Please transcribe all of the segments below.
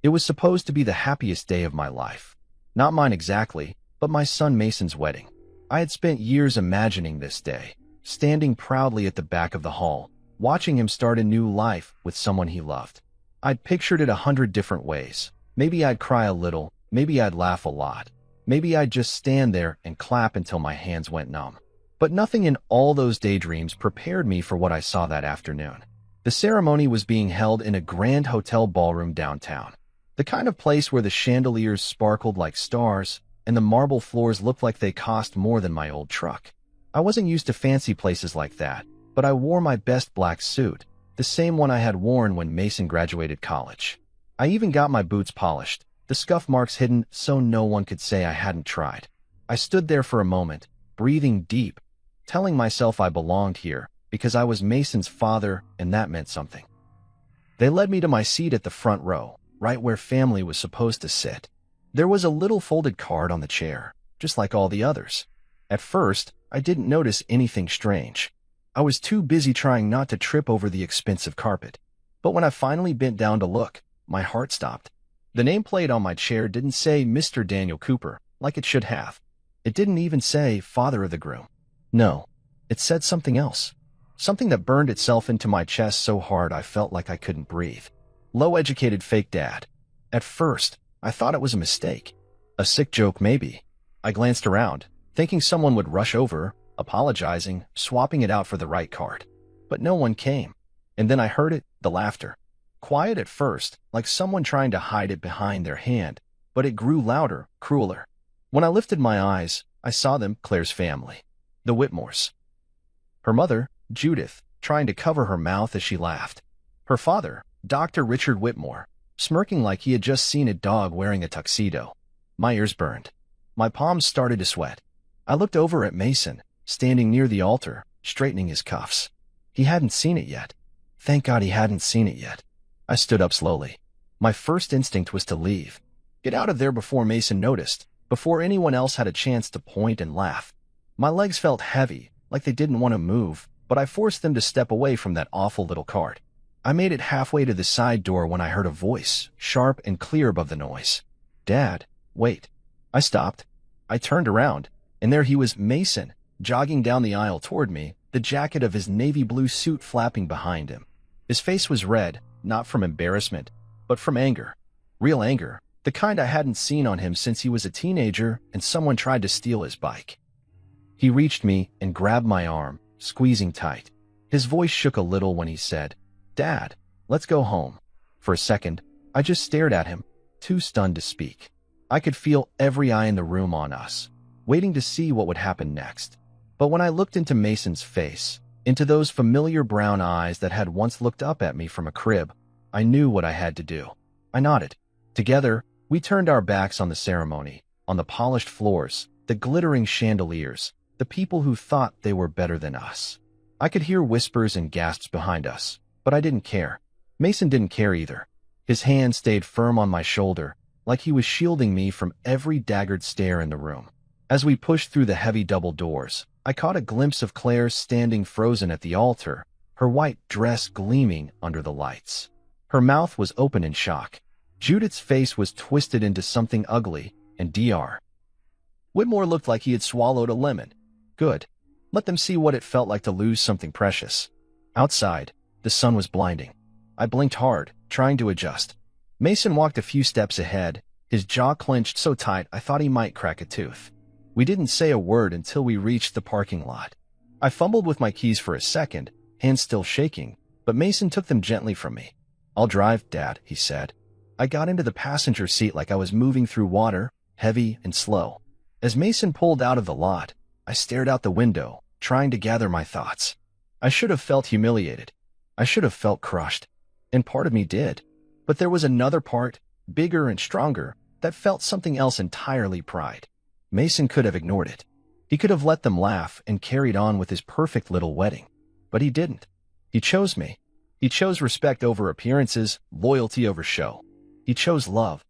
It was supposed to be the happiest day of my life. Not mine exactly, but my son Mason's wedding. I had spent years imagining this day, standing proudly at the back of the hall, watching him start a new life with someone he loved. I'd pictured it 100 different ways. Maybe I'd cry a little, maybe I'd laugh a lot, maybe I'd just stand there and clap until my hands went numb. But nothing in all those daydreams prepared me for what I saw that afternoon. The ceremony was being held in a grand hotel ballroom downtown, the kind of place where the chandeliers sparkled like stars and the marble floors looked like they cost more than my old truck. I wasn't used to fancy places like that, but I wore my best black suit, the same one I had worn when Mason graduated college. I even got my boots polished, the scuff marks hidden so no one could say I hadn't tried. I stood there for a moment, breathing deep, telling myself I belonged here because I was Mason's father and that meant something. They led me to my seat at the front row, right where family was supposed to sit. There was a little folded card on the chair, just like all the others. At first, I didn't notice anything strange. I was too busy trying not to trip over the expensive carpet. But when I finally bent down to look, my heart stopped. The nameplate on my chair didn't say Mr. Daniel Cooper, like it should have. It didn't even say father of the groom. No, it said something else. Something that burned itself into my chest so hard I felt like I couldn't breathe. Low-educated fake dad. At first, I thought it was a mistake. A sick joke maybe. I glanced around, thinking someone would rush over, apologizing, swapping it out for the right card. But no one came. And then I heard it, the laughter. Quiet at first, like someone trying to hide it behind their hand, but it grew louder, crueler. When I lifted my eyes, I saw them, Claire's family. The Whitmores. Her mother, Judith, trying to cover her mouth as she laughed. Her father, Dr. Richard Whitmore, smirking like he had just seen a dog wearing a tuxedo. My ears burned. My palms started to sweat. I looked over at Mason, standing near the altar, straightening his cuffs. He hadn't seen it yet. Thank God he hadn't seen it yet. I stood up slowly. My first instinct was to leave. Get out of there before Mason noticed, before anyone else had a chance to point and laugh. My legs felt heavy, like they didn't want to move, but I forced them to step away from that awful little card. I made it halfway to the side door when I heard a voice, sharp and clear above the noise. Dad, wait. I stopped. I turned around, and there he was, Mason, jogging down the aisle toward me, the jacket of his navy blue suit flapping behind him. His face was red, not from embarrassment, but from anger. Real anger, the kind I hadn't seen on him since he was a teenager and someone tried to steal his bike. He reached me and grabbed my arm, squeezing tight. His voice shook a little when he said, Dad, let's go home. For a second, I just stared at him, too stunned to speak. I could feel every eye in the room on us, waiting to see what would happen next. But when I looked into Mason's face, into those familiar brown eyes that had once looked up at me from a crib, I knew what I had to do. I nodded. Together, we turned our backs on the ceremony, on the polished floors, the glittering chandeliers, the people who thought they were better than us. I could hear whispers and gasps behind us, but I didn't care. Mason didn't care either. His hand stayed firm on my shoulder, like he was shielding me from every daggered stare in the room. As we pushed through the heavy double doors, I caught a glimpse of Claire standing frozen at the altar, her white dress gleaming under the lights. Her mouth was open in shock. Judith's face was twisted into something ugly, and Dr. Whitmore looked like he had swallowed a lemon. Good. Let them see what it felt like to lose something precious. Outside, the sun was blinding. I blinked hard, trying to adjust. Mason walked a few steps ahead, his jaw clenched so tight I thought he might crack a tooth. We didn't say a word until we reached the parking lot. I fumbled with my keys for a second, hands still shaking, but Mason took them gently from me. I'll drive, Dad, he said. I got into the passenger seat like I was moving through water, heavy and slow. As Mason pulled out of the lot, I stared out the window, trying to gather my thoughts. I should have felt humiliated. I should have felt crushed. And part of me did. But there was another part, bigger and stronger, that felt something else entirely: pride. Mason could have ignored it. He could have let them laugh and carried on with his perfect little wedding. But he didn't. He chose me. He chose respect over appearances, loyalty over show. He chose love.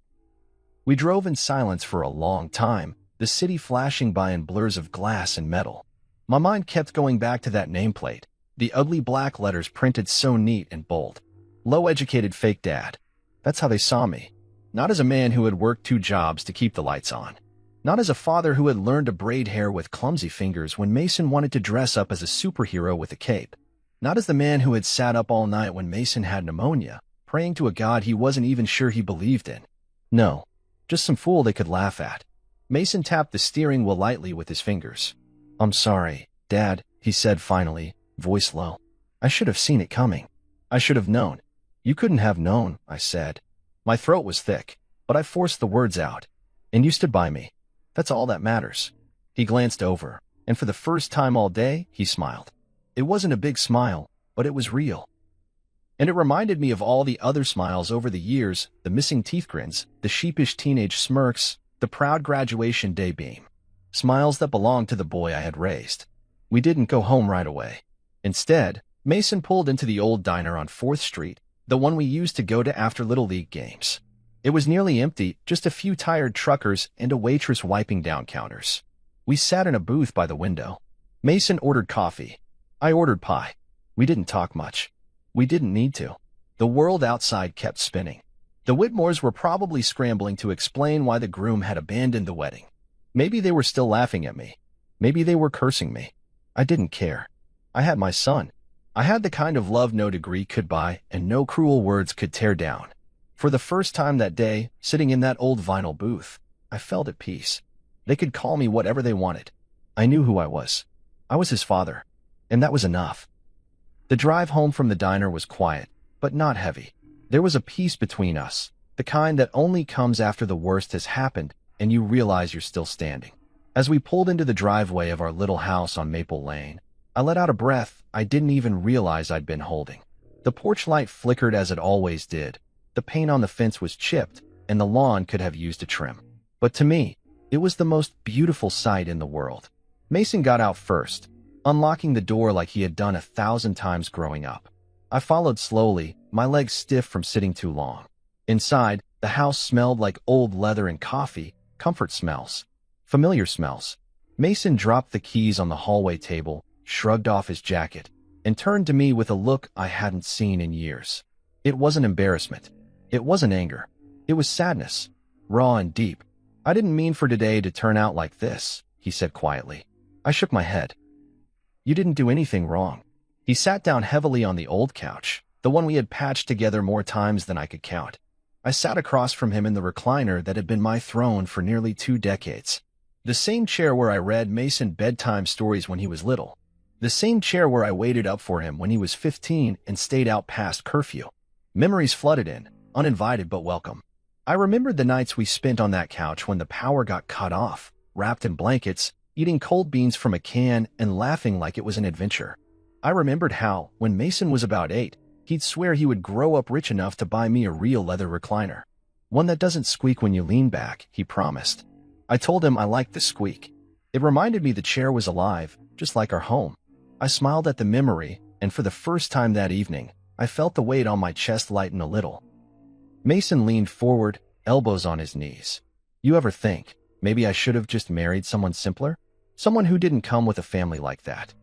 We drove in silence for a long time, the city flashing by in blurs of glass and metal. My mind kept going back to that nameplate, the ugly black letters printed so neat and bold. Low-educated fake dad. That's how they saw me. Not as a man who had worked 2 jobs to keep the lights on. Not as a father who had learned to braid hair with clumsy fingers when Mason wanted to dress up as a superhero with a cape. Not as the man who had sat up all night when Mason had pneumonia, praying to a god he wasn't even sure he believed in. No, just some fool they could laugh at. Mason tapped the steering wheel lightly with his fingers. "I'm sorry, Dad," he said finally, voice low. "I should have seen it coming. I should have known." "You couldn't have known," I said. My throat was thick, but I forced the words out. "And you stood by me. That's all that matters." He glanced over, and for the first time all day, he smiled. It wasn't a big smile, but it was real. And it reminded me of all the other smiles over the years, the missing teeth grins, the sheepish teenage smirks, the proud graduation day beam. Smiles that belonged to the boy I had raised. We didn't go home right away. Instead, Mason pulled into the old diner on 4th Street, the one we used to go to after Little League games. It was nearly empty, just a few tired truckers and a waitress wiping down counters. We sat in a booth by the window. Mason ordered coffee. I ordered pie. We didn't talk much. We didn't need to. The world outside kept spinning. The Whitmores were probably scrambling to explain why the groom had abandoned the wedding. Maybe they were still laughing at me. Maybe they were cursing me. I didn't care. I had my son. I had the kind of love no degree could buy and no cruel words could tear down. For the first time that day, sitting in that old vinyl booth, I felt at peace. They could call me whatever they wanted. I knew who I was. I was his father, and that was enough. The drive home from the diner was quiet, but not heavy. There was a peace between us, the kind that only comes after the worst has happened and you realize you're still standing. As we pulled into the driveway of our little house on Maple Lane, I let out a breath I didn't even realize I'd been holding. The porch light flickered as it always did. The paint on the fence was chipped, and the lawn could have used a trim. But to me, it was the most beautiful sight in the world. Mason got out first, unlocking the door like he had done 1,000 times growing up. I followed slowly, my legs stiff from sitting too long. Inside, the house smelled like old leather and coffee, comfort smells, familiar smells. Mason dropped the keys on the hallway table, shrugged off his jacket, and turned to me with a look I hadn't seen in years. It wasn't embarrassment. It wasn't anger. It was sadness, raw and deep. "I didn't mean for today to turn out like this," he said quietly. I shook my head. "You didn't do anything wrong." He sat down heavily on the old couch, the one we had patched together more times than I could count. I sat across from him in the recliner that had been my throne for nearly 2 decades. The same chair where I read Mason bedtime stories when he was little. The same chair where I waited up for him when he was 15 and stayed out past curfew. Memories flooded in, uninvited but welcome. I remembered the nights we spent on that couch when the power got cut off, wrapped in blankets, eating cold beans from a can and laughing like it was an adventure. I remembered how, when Mason was about 8, he'd swear he would grow up rich enough to buy me a real leather recliner. One that doesn't squeak when you lean back, he promised. I told him I liked the squeak. It reminded me the chair was alive, just like our home. I smiled at the memory, and for the first time that evening, I felt the weight on my chest lighten a little. Mason leaned forward, elbows on his knees. "You ever think, maybe I should have just married someone simpler? Someone who didn't come with a family like that?"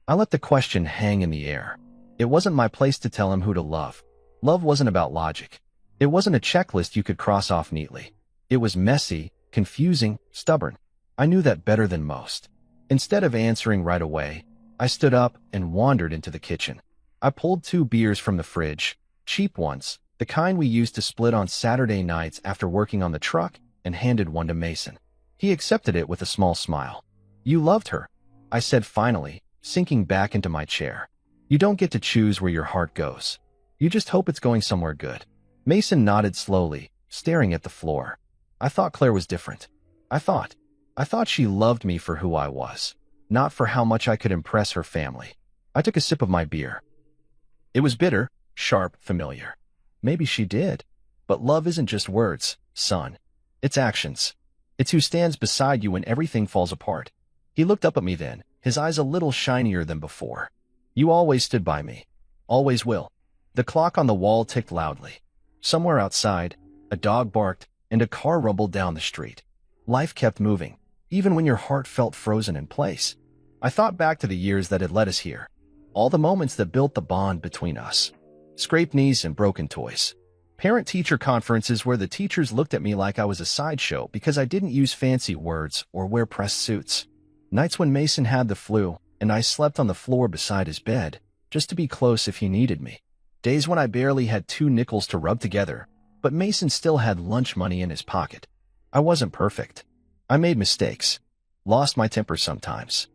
I let the question hang in the air. It wasn't my place to tell him who to love. Love wasn't about logic. It wasn't a checklist you could cross off neatly. It was messy, confusing, stubborn. I knew that better than most. Instead of answering right away, I stood up and wandered into the kitchen. I pulled 2 beers from the fridge, cheap ones, the kind we used to split on Saturday nights after working on the truck, and handed one to Mason. He accepted it with a small smile. "You loved her," I said finally, sinking back into my chair. "You don't get to choose where your heart goes. You just hope it's going somewhere good." Mason nodded slowly, staring at the floor. I thought Claire was different. I thought she loved me for who I was, not for how much I could impress her family. I took a sip of my beer. It was bitter, sharp, familiar. Maybe she did. But love isn't just words, son. It's actions. It's who stands beside you when everything falls apart. He looked up at me then, his eyes a little shinier than before. "You always stood by me. Always will." The clock on the wall ticked loudly. Somewhere outside, a dog barked and a car rumbled down the street. Life kept moving, even when your heart felt frozen in place. I thought back to the years that had led us here. All the moments that built the bond between us. Scraped knees and broken toys. Parent-teacher conferences where the teachers looked at me like I was a sideshow because I didn't use fancy words or wear pressed suits. Nights when Mason had the flu, and I slept on the floor beside his bed, just to be close if he needed me. Days when I barely had 2 nickels to rub together, but Mason still had lunch money in his pocket. I wasn't perfect. I made mistakes. Lost my temper sometimes.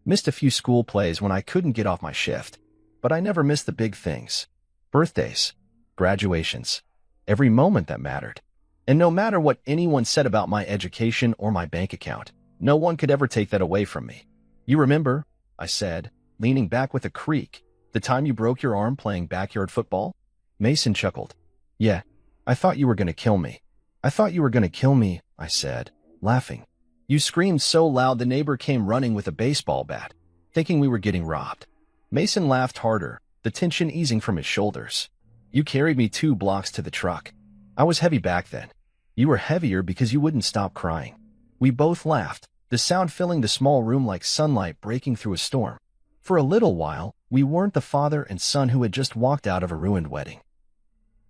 Missed a few school plays when I couldn't get off my shift. But I never missed the big things. Birthdays. Graduations. Every moment that mattered. And no matter what anyone said about my education or my bank account, no one could ever take that away from me. You remember, I said, leaning back with a creak, the time you broke your arm playing backyard football? Mason chuckled. Yeah, I thought you were going to kill me. I thought you were going to kill me, I said, laughing. You screamed so loud the neighbor came running with a baseball bat, thinking we were getting robbed. Mason laughed harder, the tension easing from his shoulders. You carried me 2 blocks to the truck. I was heavy back then. You were heavier because you wouldn't stop crying. We both laughed, the sound filling the small room like sunlight breaking through a storm. For a little while, we weren't the father and son who had just walked out of a ruined wedding.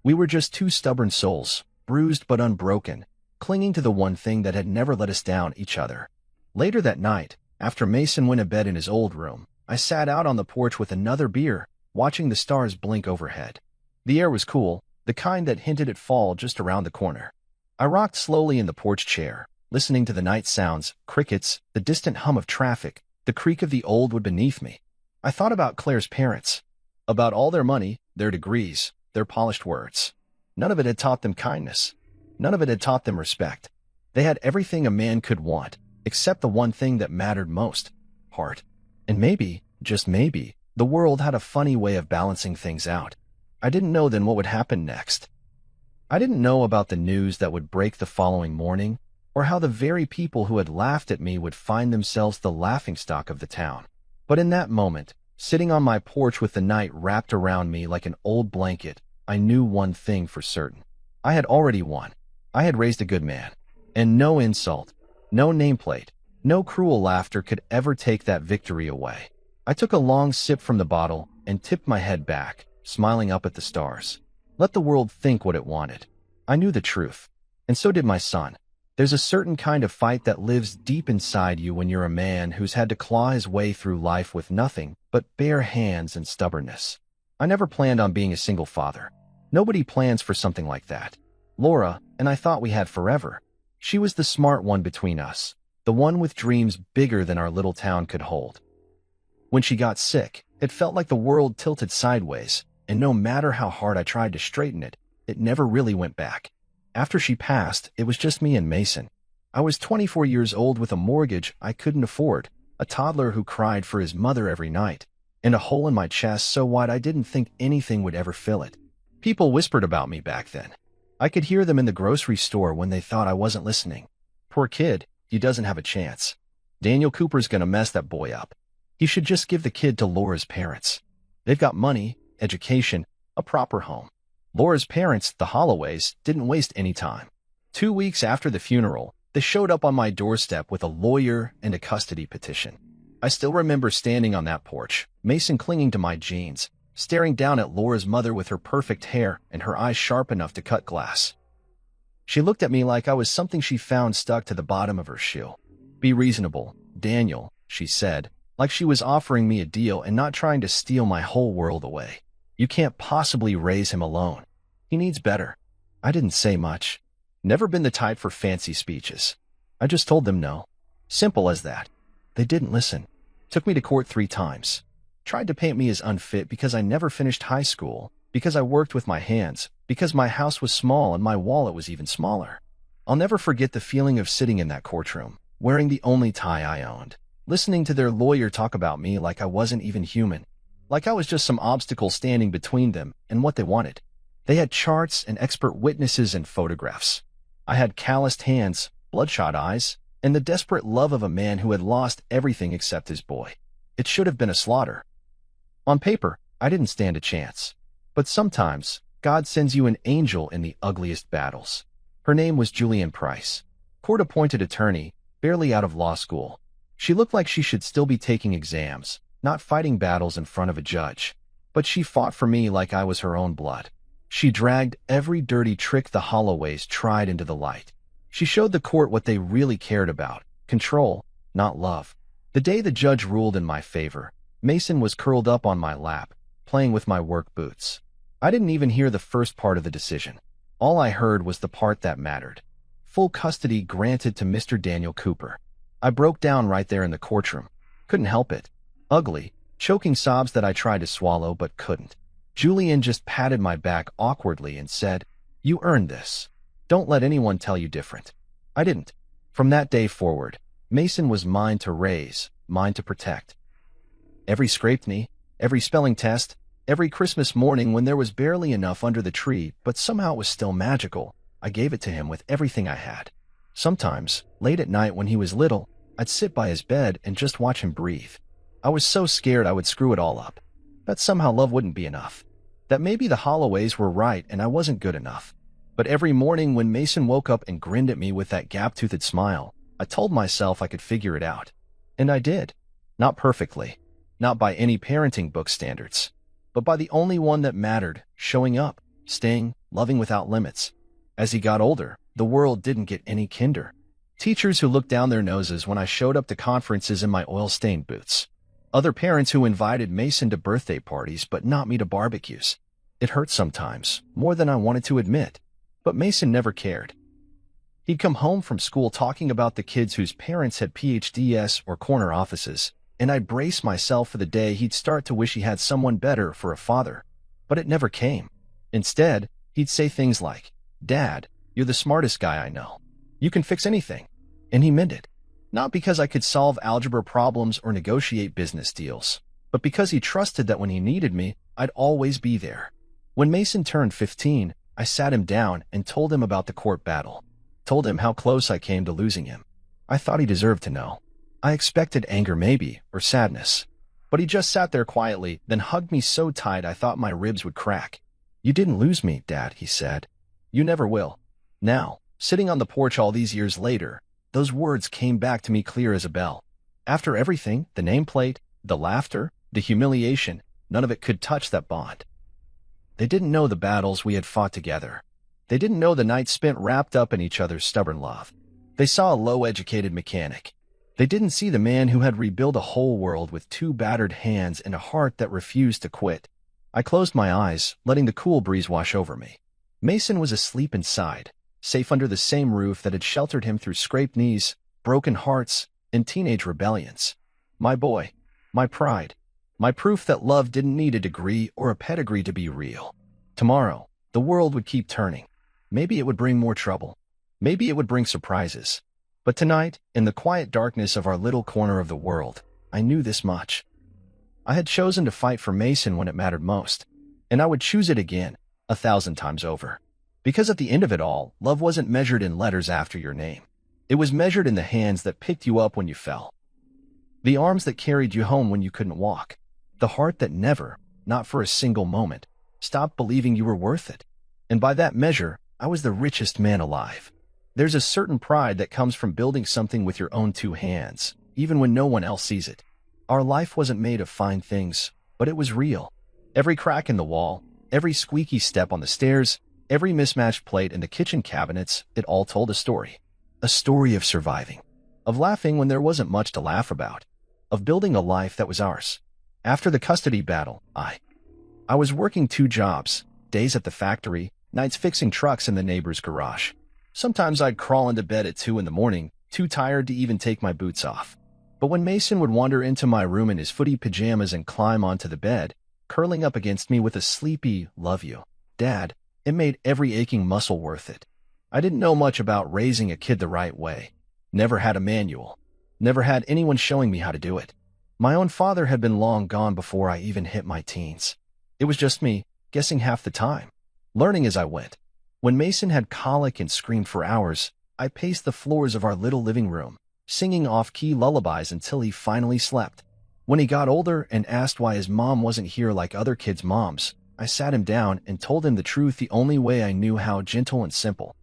We were just 2 stubborn souls, bruised but unbroken, clinging to the one thing that had never let us down, each other. Later that night, after Mason went to bed in his old room, I sat out on the porch with another beer, watching the stars blink overhead. The air was cool, the kind that hinted at fall just around the corner. I rocked slowly in the porch chair, listening to the night sounds, crickets, the distant hum of traffic, the creak of the old wood beneath me. I thought about Claire's parents, about all their money, their degrees, their polished words. None of it had taught them kindness. None of it had taught them respect. They had everything a man could want, except the one thing that mattered most, heart. And maybe, just maybe, the world had a funny way of balancing things out. I didn't know then what would happen next. I didn't know about the news that would break the following morning, or how the very people who had laughed at me would find themselves the laughingstock of the town. But in that moment, sitting on my porch with the night wrapped around me like an old blanket, I knew one thing for certain. I had already won. I had raised a good man. And no insult, no nameplate, no cruel laughter could ever take that victory away. I took a long sip from the bottle and tipped my head back, smiling up at the stars. Let the world think what it wanted. I knew the truth. And so did my son. There's a certain kind of fight that lives deep inside you when you're a man who's had to claw his way through life with nothing but bare hands and stubbornness. I never planned on being a single father. Nobody plans for something like that. Laura and I thought we had forever. She was the smart one between us, the one with dreams bigger than our little town could hold. When she got sick, it felt like the world tilted sideways, and no matter how hard I tried to straighten it, it never really went back. After she passed, it was just me and Mason. I was 24 years old with a mortgage I couldn't afford, a toddler who cried for his mother every night, and a hole in my chest so wide I didn't think anything would ever fill it. People whispered about me back then. I could hear them in the grocery store when they thought I wasn't listening. Poor kid, he doesn't have a chance. Daniel Cooper's gonna mess that boy up. He should just give the kid to Laura's parents. They've got money, education, a proper home. Laura's parents, the Holloways, didn't waste any time. 2 weeks after the funeral, they showed up on my doorstep with a lawyer and a custody petition. I still remember standing on that porch, Mason clinging to my jeans, staring down at Laura's mother with her perfect hair and her eyes sharp enough to cut glass. She looked at me like I was something she found stuck to the bottom of her shoe. Be reasonable, Daniel, she said, like she was offering me a deal and not trying to steal my whole world away. You can't possibly raise him alone. He needs better. I didn't say much. Never been the type for fancy speeches. I just told them no. Simple as that. They didn't listen. Took me to court 3 times. Tried to paint me as unfit because I never finished high school, because I worked with my hands, because my house was small and my wallet was even smaller. I'll never forget the feeling of sitting in that courtroom, wearing the only tie I owned, listening to their lawyer talk about me like I wasn't even human, like I was just some obstacle standing between them and what they wanted. They had charts and expert witnesses and photographs. I had calloused hands, bloodshot eyes, and the desperate love of a man who had lost everything except his boy. It should have been a slaughter. On paper, I didn't stand a chance. But sometimes, God sends you an angel in the ugliest battles. Her name was Julianne Price, court-appointed attorney, barely out of law school. She looked like she should still be taking exams, not fighting battles in front of a judge. But she fought for me like I was her own blood. She dragged every dirty trick the Holloways tried into the light. She showed the court what they really cared about: control, not love. The day the judge ruled in my favor, Mason was curled up on my lap, playing with my work boots. I didn't even hear the first part of the decision. All I heard was the part that mattered. Full custody granted to Mr. Daniel Cooper. I broke down right there in the courtroom. Couldn't help it. Ugly, choking sobs that I tried to swallow but couldn't. Julian just patted my back awkwardly and said, "You earned this. Don't let anyone tell you different." I didn't. From that day forward, Mason was mine to raise, mine to protect. Every scraped knee, every spelling test, every Christmas morning when there was barely enough under the tree, but somehow it was still magical, I gave it to him with everything I had. Sometimes, late at night when he was little, I'd sit by his bed and just watch him breathe. I was so scared I would screw it all up. That somehow love wouldn't be enough. That maybe the Holloways were right and I wasn't good enough. But every morning when Mason woke up and grinned at me with that gap-toothed smile, I told myself I could figure it out. And I did. Not perfectly. Not by any parenting book standards. But by the only one that mattered: showing up, staying, loving without limits. As he got older, the world didn't get any kinder. Teachers who looked down their noses when I showed up to conferences in my oil-stained boots. Other parents who invited Mason to birthday parties but not me to barbecues. It hurt sometimes, more than I wanted to admit. But Mason never cared. He'd come home from school talking about the kids whose parents had PhDs or corner offices, and I'd brace myself for the day he'd start to wish he had someone better for a father. But it never came. Instead, he'd say things like, "Dad, you're the smartest guy I know. You can fix anything." And he meant it. Not because I could solve algebra problems or negotiate business deals, but because he trusted that when he needed me, I'd always be there. When Mason turned 15, I sat him down and told him about the court battle. Told him how close I came to losing him. I thought he deserved to know. I expected anger maybe, or sadness. But he just sat there quietly, then hugged me so tight I thought my ribs would crack. "You didn't lose me, Dad," he said. "You never will." Now, sitting on the porch all these years later, those words came back to me clear as a bell. After everything, the nameplate, the laughter, the humiliation, none of it could touch that bond. They didn't know the battles we had fought together. They didn't know the nights spent wrapped up in each other's stubborn love. They saw a low-educated mechanic. They didn't see the man who had rebuilt a whole world with 2 battered hands and a heart that refused to quit. I closed my eyes, letting the cool breeze wash over me. Mason was asleep inside, safe under the same roof that had sheltered him through scraped knees, broken hearts, and teenage rebellions. My boy, my pride, my proof that love didn't need a degree or a pedigree to be real. Tomorrow, the world would keep turning. Maybe it would bring more trouble. Maybe it would bring surprises. But tonight, in the quiet darkness of our little corner of the world, I knew this much. I had chosen to fight for Mason when it mattered most, and I would choose it again, 1,000 times over. Because at the end of it all, love wasn't measured in letters after your name. It was measured in the hands that picked you up when you fell. The arms that carried you home when you couldn't walk. The heart that never, not for a single moment, stopped believing you were worth it. And by that measure, I was the richest man alive. There's a certain pride that comes from building something with your own 2 hands, even when no one else sees it. Our life wasn't made of fine things, but it was real. Every crack in the wall, every squeaky step on the stairs, every mismatched plate in the kitchen cabinets, it all told a story. A story of surviving. Of laughing when there wasn't much to laugh about. Of building a life that was ours. After the custody battle, I was working 2 jobs, days at the factory, nights fixing trucks in the neighbor's garage. Sometimes I'd crawl into bed at 2 in the morning, too tired to even take my boots off. But when Mason would wander into my room in his footy pajamas and climb onto the bed, curling up against me with a sleepy, "Love you, Dad," it made every aching muscle worth it. I didn't know much about raising a kid the right way. Never had a manual. Never had anyone showing me how to do it. My own father had been long gone before I even hit my teens. It was just me, guessing half the time, learning as I went. When Mason had colic and screamed for hours, I paced the floors of our little living room, singing off-key lullabies until he finally slept. When he got older and asked why his mom wasn't here like other kids' moms, I sat him down and told him the truth the only way I knew how, gentle and simple.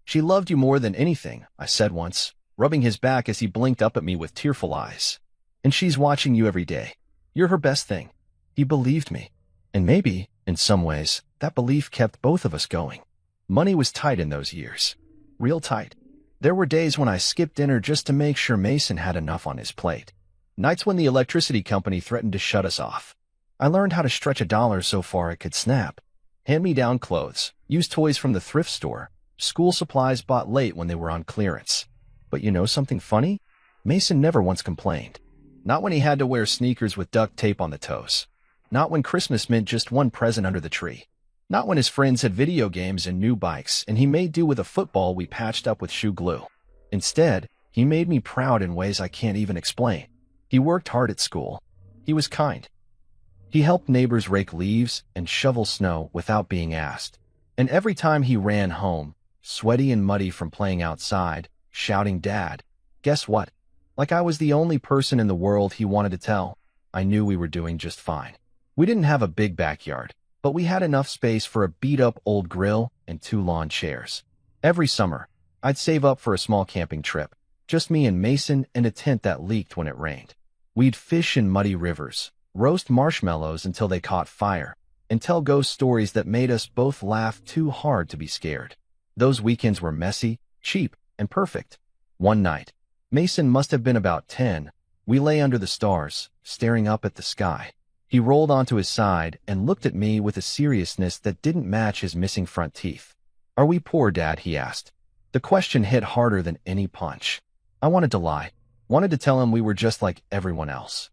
"She loved you more than anything," I said once, rubbing his back as he blinked up at me with tearful eyes. "And she's watching you every day. You're her best thing." He believed me. And maybe, in some ways, That belief kept both of us going. Money was tight in those years. Real tight. There were days when I skipped dinner just to make sure Mason had enough on his plate. Nights when the electricity company threatened to shut us off. I learned how to stretch $1 so far it could snap. Hand-me-down clothes, used toys from the thrift store, school supplies bought late when they were on clearance. But you know something funny? Mason never once complained. Not when he had to wear sneakers with duct tape on the toes. Not when Christmas meant just one present under the tree. Not when his friends had video games and new bikes and he made do with a football we patched up with shoe glue. Instead, he made me proud in ways I can't even explain. He worked hard at school. He was kind. He helped neighbors rake leaves and shovel snow without being asked. And every time he ran home, sweaty and muddy from playing outside, shouting "Dad," guess what? Like I was the only person in the world he wanted to tell, I knew we were doing just fine. We didn't have a big backyard, but we had enough space for a beat-up old grill and 2 lawn chairs. Every summer, I'd save up for a small camping trip, just me and Mason and a tent that leaked when it rained. We'd fish in muddy rivers, roast marshmallows until they caught fire, and tell ghost stories that made us both laugh too hard to be scared. Those weekends were messy, cheap, and perfect. One night, Mason must have been about 10, we lay under the stars, staring up at the sky. He rolled onto his side and looked at me with a seriousness that didn't match his missing front teeth. "Are we poor, Dad?" he asked. The question hit harder than any punch. I wanted to lie, wanted to tell him we were just like everyone else.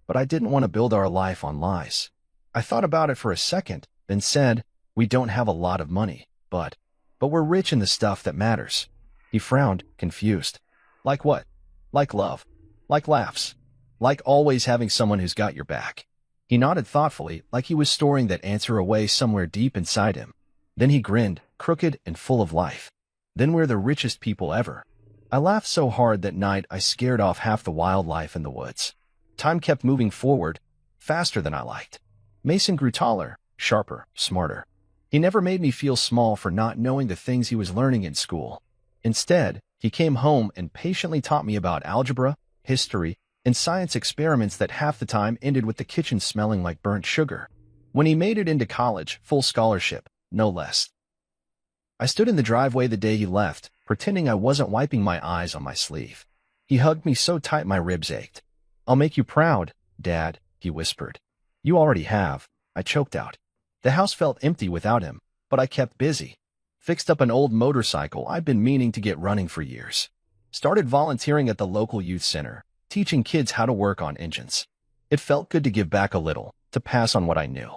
But I didn't want to build our life on lies. I thought about it for a second, then said, "We don't have a lot of money, but we're rich in the stuff that matters." He frowned, confused. "Like what?" "Like love. Like laughs. Like always having someone who's got your back." He nodded thoughtfully, like he was storing that answer away somewhere deep inside him. Then he grinned, crooked and full of life. "Then we're the richest people ever." I laughed so hard that night I scared off half the wildlife in the woods. Time kept moving forward, faster than I liked. Mason grew taller, sharper, smarter. He never made me feel small for not knowing the things he was learning in school. Instead, he came home and patiently taught me about algebra, history, and science experiments that half the time ended with the kitchen smelling like burnt sugar. When he made it into college, full scholarship, no less. I stood in the driveway the day he left, pretending I wasn't wiping my eyes on my sleeve. He hugged me so tight my ribs ached. "I'll make you proud, Dad," he whispered. "You already have," I choked out. The house felt empty without him, but I kept busy. Fixed up an old motorcycle I'd been meaning to get running for years. Started volunteering at the local youth center, teaching kids how to work on engines. It felt good to give back a little, to pass on what I knew.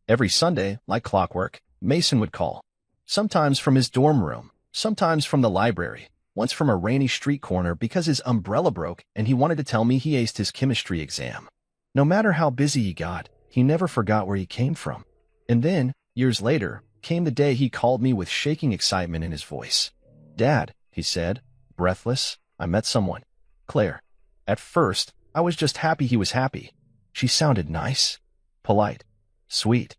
Every Sunday, like clockwork, Mason would call. Sometimes from his dorm room, sometimes from the library, once from a rainy street corner because his umbrella broke and he wanted to tell me he aced his chemistry exam. No matter how busy he got, he never forgot where he came from. And then, years later, came the day he called me with shaking excitement in his voice. "Dad," he said, breathless, "I met someone. Claire." At first, I was just happy he was happy. She sounded nice, polite, sweet.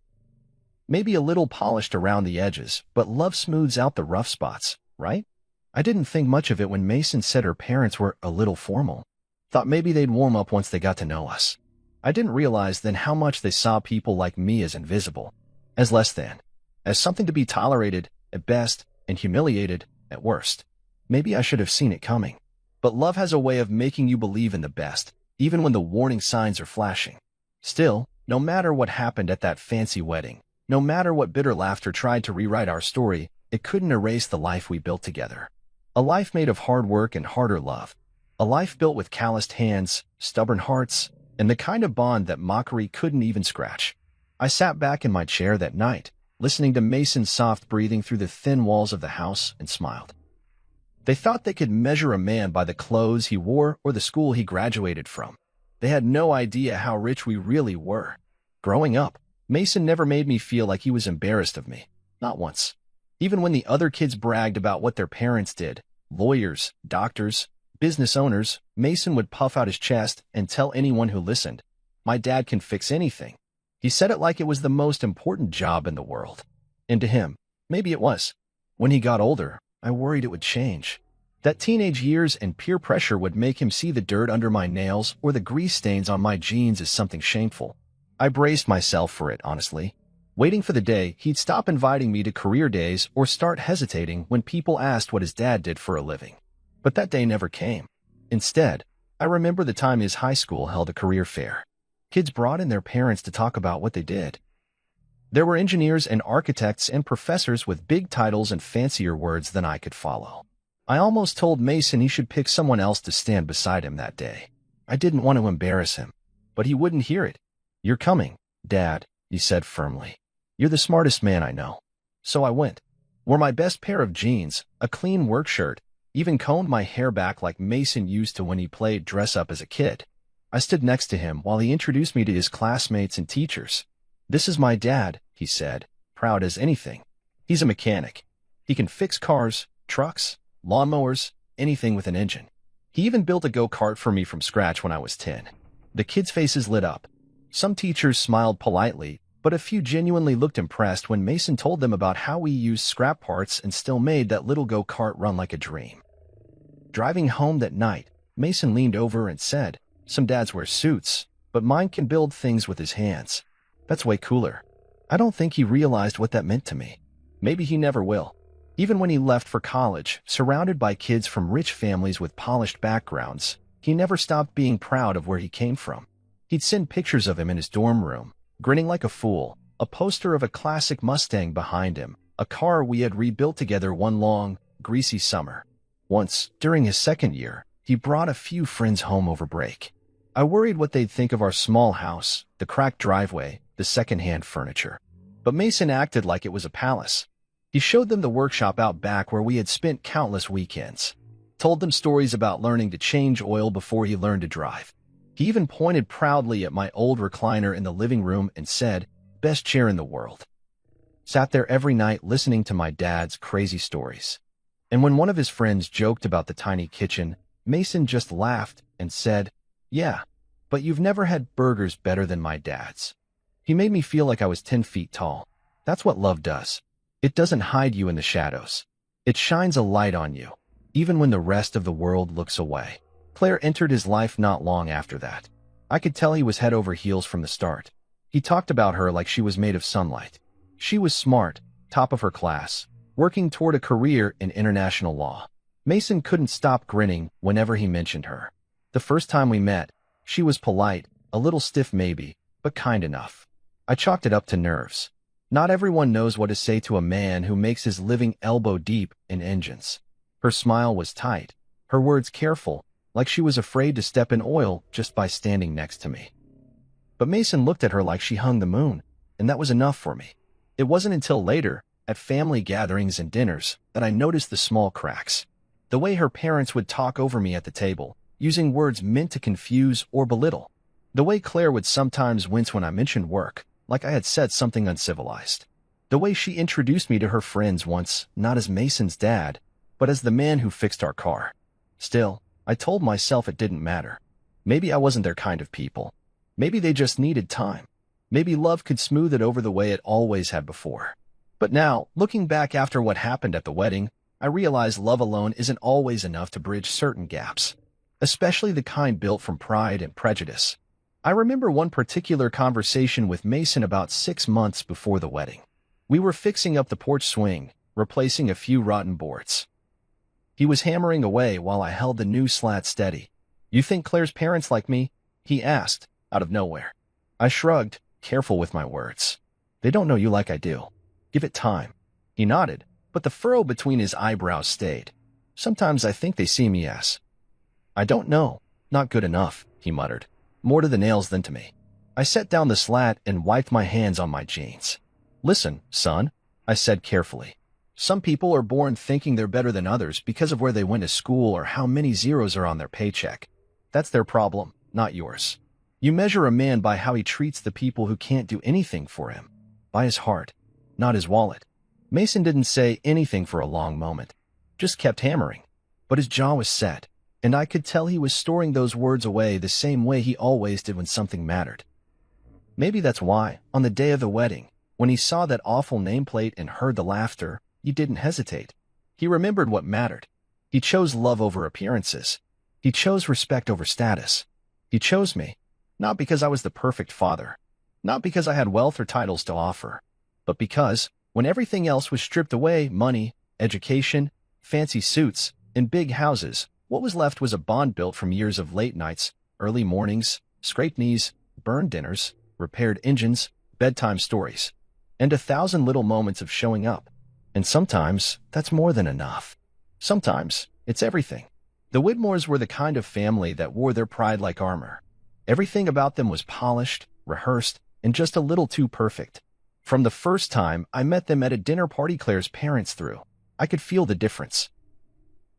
Maybe a little polished around the edges, but love smooths out the rough spots, right? I didn't think much of it when Mason said her parents were a little formal. Thought maybe they'd warm up once they got to know us. I didn't realize then how much they saw people like me as invisible, as less than, as something to be tolerated at best and humiliated at worst. Maybe I should have seen it coming. But love has a way of making you believe in the best, even when the warning signs are flashing. Still, no matter what happened at that fancy wedding, no matter what bitter laughter tried to rewrite our story, it couldn't erase the life we built together. A life made of hard work and harder love. A life built with calloused hands, stubborn hearts, and the kind of bond that mockery couldn't even scratch. I sat back in my chair that night, listening to Mason's soft breathing through the thin walls of the house, and smiled. They thought they could measure a man by the clothes he wore or the school he graduated from. They had no idea how rich we really were. Growing up, Mason never made me feel like he was embarrassed of me. Not once. Even when the other kids bragged about what their parents did, lawyers, doctors, business owners, Mason would puff out his chest and tell anyone who listened, "My dad can fix anything." He said it like it was the most important job in the world. And to him, maybe it was. When he got older, I worried it would change. That teenage years and peer pressure would make him see the dirt under my nails or the grease stains on my jeans as something shameful. I braced myself for it, honestly. Waiting for the day, he'd stop inviting me to career days or start hesitating when people asked what his dad did for a living. But that day never came. Instead, I remember the time his high school held a career fair. Kids brought in their parents to talk about what they did. There were engineers and architects and professors with big titles and fancier words than I could follow. I almost told Mason he should pick someone else to stand beside him that day. I didn't want to embarrass him, but he wouldn't hear it. "You're coming, Dad," he said firmly. "You're the smartest man I know." So I went. Wore my best pair of jeans, a clean work shirt, even combed my hair back like Mason used to when he played dress-up as a kid. I stood next to him while he introduced me to his classmates and teachers. "This is my dad," he said, proud as anything. "He's a mechanic. He can fix cars, trucks, lawnmowers, anything with an engine. He even built a go-kart for me from scratch when I was 10. The kids' faces lit up. Some teachers smiled politely, but a few genuinely looked impressed when Mason told them about how we used scrap parts and still made that little go-kart run like a dream. Driving home that night, Mason leaned over and said, "Some dads wear suits, but mine can build things with his hands. That's way cooler." I don't think he realized what that meant to me. Maybe he never will. Even when he left for college, surrounded by kids from rich families with polished backgrounds, he never stopped being proud of where he came from. He'd send pictures of him in his dorm room, grinning like a fool, a poster of a classic Mustang behind him, a car we had rebuilt together one long, greasy summer. Once, during his second year, he brought a few friends home over break. I worried what they'd think of our small house, the cracked driveway, the second-hand furniture. But Mason acted like it was a palace. He showed them the workshop out back where we had spent countless weekends. Told them stories about learning to change oil before he learned to drive. He even pointed proudly at my old recliner in the living room and said, "Best chair in the world." Sat there every night listening to my dad's crazy stories. And when one of his friends joked about the tiny kitchen, Mason just laughed and said, "Yeah, but you've never had burgers better than my dad's." He made me feel like I was 10 feet tall. That's what love does. It doesn't hide you in the shadows. It shines a light on you, even when the rest of the world looks away. Claire entered his life not long after that. I could tell he was head over heels from the start. He talked about her like she was made of sunlight. She was smart, top of her class, working toward a career in international law. Mason couldn't stop grinning whenever he mentioned her. The first time we met, she was polite, a little stiff maybe, but kind enough. I chalked it up to nerves. Not everyone knows what to say to a man who makes his living elbow-deep in engines. Her smile was tight, her words careful, like she was afraid to step in oil just by standing next to me. But Mason looked at her like she hung the moon, and that was enough for me. It wasn't until later, at family gatherings and dinners, that I noticed the small cracks. The way her parents would talk over me at the table, using words meant to confuse or belittle. The way Claire would sometimes wince when I mentioned work, like I had said something uncivilized. The way she introduced me to her friends once, not as Mason's dad, but as the man who fixed our car. Still, I told myself it didn't matter. Maybe I wasn't their kind of people. Maybe they just needed time. Maybe love could smooth it over the way it always had before. But now, looking back after what happened at the wedding, I realize love alone isn't always enough to bridge certain gaps, especially the kind built from pride and prejudice. I remember one particular conversation with Mason about 6 months before the wedding. We were fixing up the porch swing, replacing a few rotten boards. He was hammering away while I held the new slat steady. "You think Claire's parents like me?" he asked, out of nowhere. I shrugged, careful with my words. "They don't know you like I do. Give it time." He nodded, but the furrow between his eyebrows stayed. "Sometimes I think they see me as." "I don't know. Not good enough," he muttered. "More to the nails than to me." I set down the slat and wiped my hands on my jeans. "Listen, son," I said carefully. "Some people are born thinking they're better than others because of where they went to school or how many zeros are on their paycheck. That's their problem, not yours. You measure a man by how he treats the people who can't do anything for him. By his heart, not his wallet." Mason didn't say anything for a long moment, just kept hammering. But his jaw was set, and I could tell he was storing those words away the same way he always did when something mattered. Maybe that's why, on the day of the wedding, when he saw that awful nameplate and heard the laughter, he didn't hesitate. He remembered what mattered. He chose love over appearances. He chose respect over status. He chose me, not because I was the perfect father, not because I had wealth or titles to offer, but because, when everything else was stripped away, money, education, fancy suits, and big houses, what was left was a bond built from years of late nights, early mornings, scraped knees, burned dinners, repaired engines, bedtime stories, and 1,000 little moments of showing up. And sometimes, that's more than enough. Sometimes, it's everything. The Whitmores were the kind of family that wore their pride like armor. Everything about them was polished, rehearsed, and just a little too perfect. From the first time I met them at a dinner party Claire's parents threw, I could feel the difference.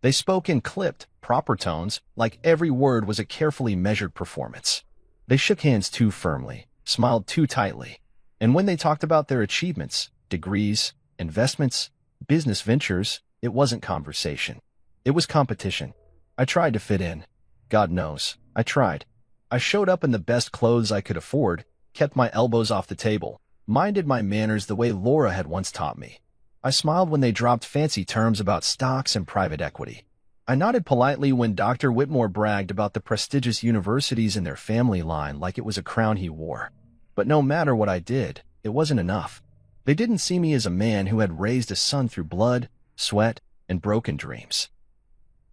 They spoke in clipped, proper tones, like every word was a carefully measured performance. They shook hands too firmly, smiled too tightly, and when they talked about their achievements, degrees, investments, business ventures, it wasn't conversation. It was competition. I tried to fit in. God knows, I tried. I showed up in the best clothes I could afford, kept my elbows off the table, minded my manners the way Laura had once taught me. I smiled when they dropped fancy terms about stocks and private equity. I nodded politely when Dr. Whitmore bragged about the prestigious universities in their family line like it was a crown he wore. But no matter what I did, it wasn't enough. They didn't see me as a man who had raised a son through blood, sweat, and broken dreams.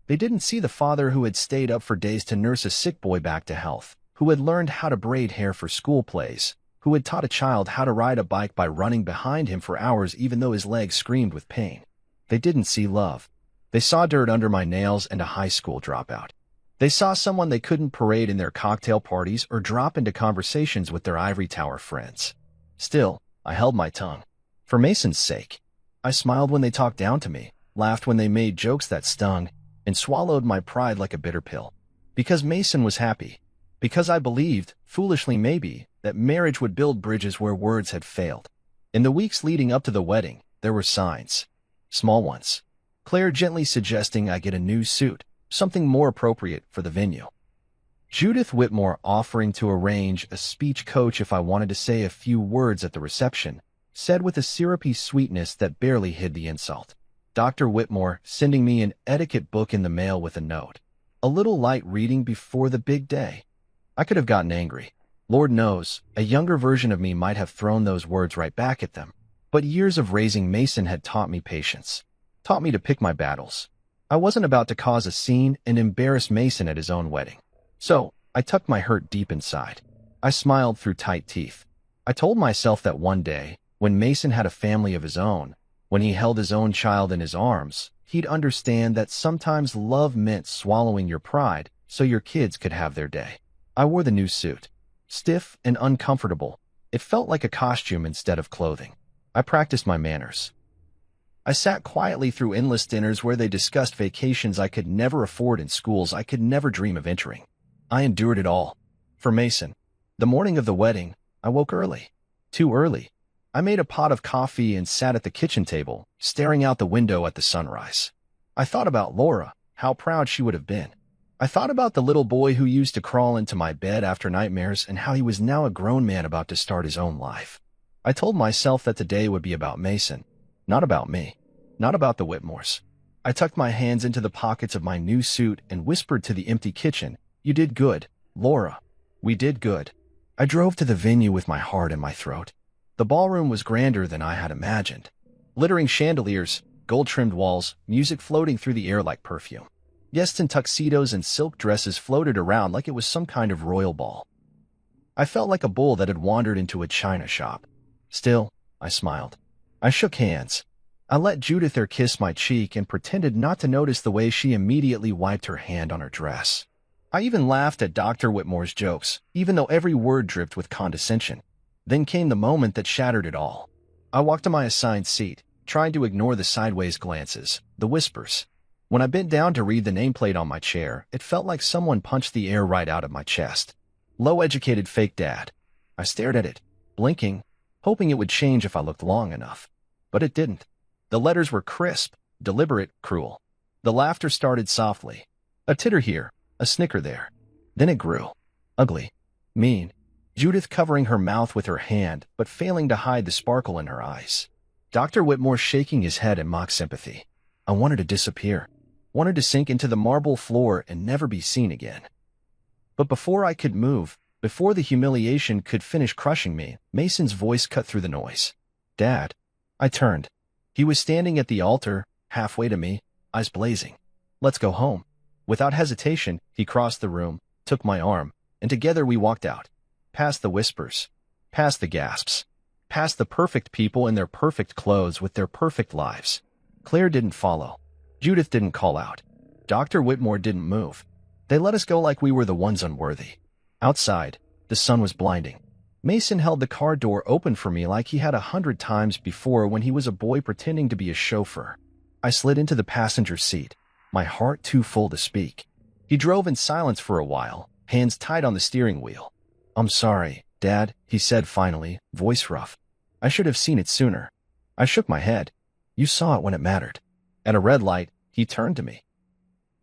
They didn't see the father who had stayed up for days to nurse a sick boy back to health, who had learned how to braid hair for school plays, who had taught a child how to ride a bike by running behind him for hours even though his legs screamed with pain. They didn't see love. They saw dirt under my nails and a high school dropout. They saw someone they couldn't parade in their cocktail parties or drop into conversations with their ivory tower friends. Still, I held my tongue. For Mason's sake. I smiled when they talked down to me, laughed when they made jokes that stung, and swallowed my pride like a bitter pill. Because Mason was happy. Because I believed, foolishly maybe, that marriage would build bridges where words had failed. In the weeks leading up to the wedding, there were signs. Small ones. Claire gently suggesting I get a new suit, something more appropriate for the venue. Judith Whitmore offering to arrange a speech coach if I wanted to say a few words at the reception, said with a syrupy sweetness that barely hid the insult. Dr. Whitmore sending me an etiquette book in the mail with a note. A little light reading before the big day. I could have gotten angry. Lord knows, a younger version of me might have thrown those words right back at them. But years of raising Mason had taught me patience. Taught me to pick my battles. I wasn't about to cause a scene and embarrass Mason at his own wedding. So, I tucked my hurt deep inside. I smiled through tight teeth. I told myself that one day, when Mason had a family of his own, when he held his own child in his arms, he'd understand that sometimes love meant swallowing your pride so your kids could have their day. I wore the new suit. Stiff and uncomfortable, it felt like a costume instead of clothing. I practiced my manners. I sat quietly through endless dinners where they discussed vacations I could never afford and schools I could never dream of entering. I endured it all. For Mason, the morning of the wedding, I woke early. Too early. I made a pot of coffee and sat at the kitchen table, staring out the window at the sunrise. I thought about Laura, how proud she would have been. I thought about the little boy who used to crawl into my bed after nightmares and how he was now a grown man about to start his own life. I told myself that today would be about Mason, not about me, not about the Whitmores. I tucked my hands into the pockets of my new suit and whispered to the empty kitchen, "You did good, Laura. We did good." I drove to the venue with my heart in my throat. The ballroom was grander than I had imagined. Glittering chandeliers, gold-trimmed walls, music floating through the air like perfume. Guests in tuxedos and silk dresses floated around like it was some kind of royal ball. I felt like a bull that had wandered into a china shop. Still, I smiled. I shook hands. I let Judith kiss my cheek and pretended not to notice the way she immediately wiped her hand on her dress. I even laughed at Dr. Whitmore's jokes, even though every word dripped with condescension. Then came the moment that shattered it all. I walked to my assigned seat, trying to ignore the sideways glances, the whispers. When I bent down to read the nameplate on my chair, it felt like someone punched the air right out of my chest. Low-educated fake dad. I stared at it, blinking, hoping it would change if I looked long enough. But it didn't. The letters were crisp, deliberate, cruel. The laughter started softly. A titter here, a snicker there. Then it grew. Ugly. Mean. Judith covering her mouth with her hand, but failing to hide the sparkle in her eyes. Dr. Whitmore shaking his head in mock sympathy. I wanted to disappear. Wanted to sink into the marble floor and never be seen again. But before I could move, before the humiliation could finish crushing me, Mason's voice cut through the noise. Dad. I turned. He was standing at the altar, halfway to me, eyes blazing. Let's go home. Without hesitation, he crossed the room, took my arm, and together we walked out. Past the whispers. Past the gasps. Past the perfect people in their perfect clothes with their perfect lives. Claire didn't follow. Judith didn't call out. Dr. Whitmore didn't move. They let us go like we were the ones unworthy. Outside, the sun was blinding. Mason held the car door open for me like he had 100 times before when he was a boy pretending to be a chauffeur. I slid into the passenger seat, my heart too full to speak. He drove in silence for a while, hands tight on the steering wheel. I'm sorry, Dad, he said finally, voice rough. I should have seen it sooner. I shook my head. You saw it when it mattered. At a red light, he turned to me.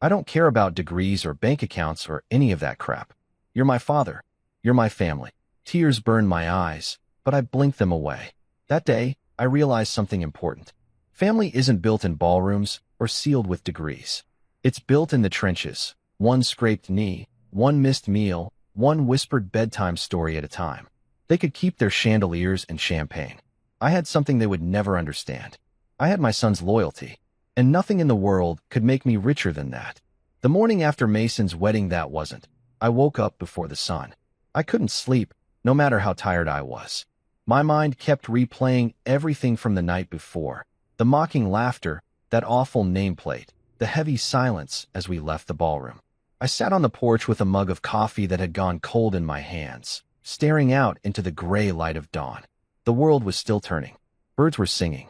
I don't care about degrees or bank accounts or any of that crap. You're my father. You're my family. Tears burned my eyes, but I blinked them away. That day, I realized something important. Family isn't built in ballrooms or sealed with degrees. It's built in the trenches, one scraped knee, one missed meal, one whispered bedtime story at a time. They could keep their chandeliers and champagne. I had something they would never understand. I had my son's loyalty, and nothing in the world could make me richer than that. The morning after Mason's wedding, that wasn't. I woke up before the sun. I couldn't sleep, no matter how tired I was. My mind kept replaying everything from the night before. The mocking laughter, that awful nameplate, the heavy silence as we left the ballroom. I sat on the porch with a mug of coffee that had gone cold in my hands, staring out into the gray light of dawn. The world was still turning. Birds were singing.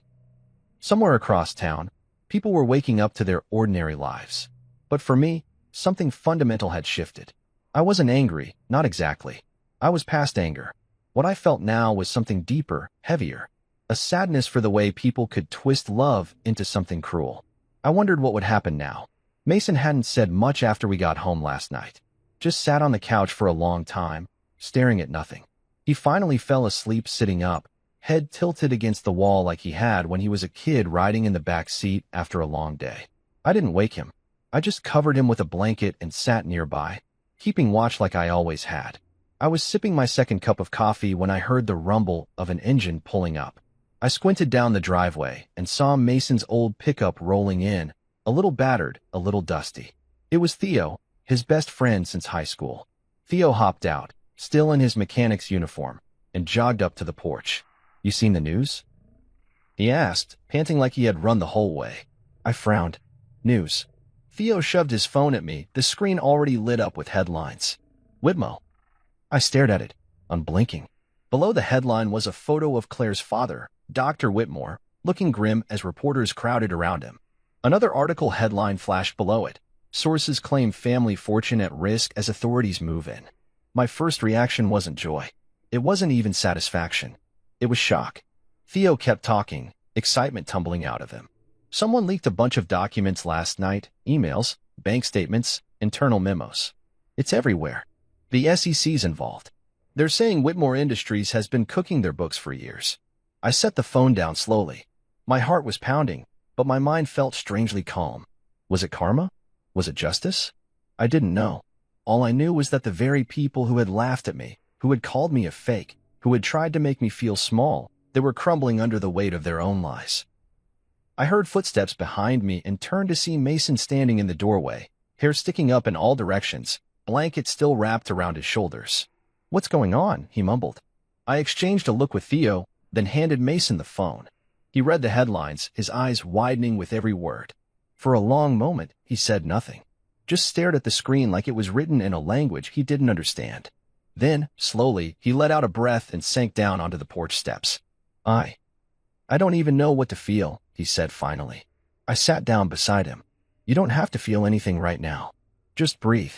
Somewhere across town, people were waking up to their ordinary lives. But for me, something fundamental had shifted. I wasn't angry, not exactly. I was past anger. What I felt now was something deeper, heavier. A sadness for the way people could twist love into something cruel. I wondered what would happen now. Mason hadn't said much after we got home last night. Just sat on the couch for a long time, staring at nothing. He finally fell asleep sitting up, head tilted against the wall like he had when he was a kid riding in the back seat after a long day. I didn't wake him. I just covered him with a blanket and sat nearby, keeping watch like I always had. I was sipping my second cup of coffee when I heard the rumble of an engine pulling up. I squinted down the driveway and saw Mason's old pickup rolling in, a little battered, a little dusty. It was Theo, his best friend since high school. Theo hopped out, still in his mechanic's uniform, and jogged up to the porch. You seen the news? He asked, panting like he had run the whole way. I frowned. News. Theo shoved his phone at me, the screen already lit up with headlines. Whitmo. I stared at it, unblinking. Below the headline was a photo of Claire's father, Dr. Whitmore, looking grim as reporters crowded around him. Another article headline flashed below it. Sources claim family fortune at risk as authorities move in. My first reaction wasn't joy. It wasn't even satisfaction. It was shock. Theo kept talking, excitement tumbling out of him. Someone leaked a bunch of documents last night, emails, bank statements, internal memos. It's everywhere. The SEC's involved. They're saying Whitmore Industries has been cooking their books for years. I set the phone down slowly. My heart was pounding, but my mind felt strangely calm. Was it karma? Was it justice? I didn't know. All I knew was that the very people who had laughed at me, who had called me a fake, who had tried to make me feel small, they were crumbling under the weight of their own lies. I heard footsteps behind me and turned to see Mason standing in the doorway, hair sticking up in all directions, blanket still wrapped around his shoulders. What's going on? He mumbled. I exchanged a look with Theo, then handed Mason the phone. He read the headlines, his eyes widening with every word. For a long moment, he said nothing, just stared at the screen like it was written in a language he didn't understand. Then, slowly, he let out a breath and sank down onto the porch steps. I don't even know what to feel, he said finally. I sat down beside him. You don't have to feel anything right now. Just breathe.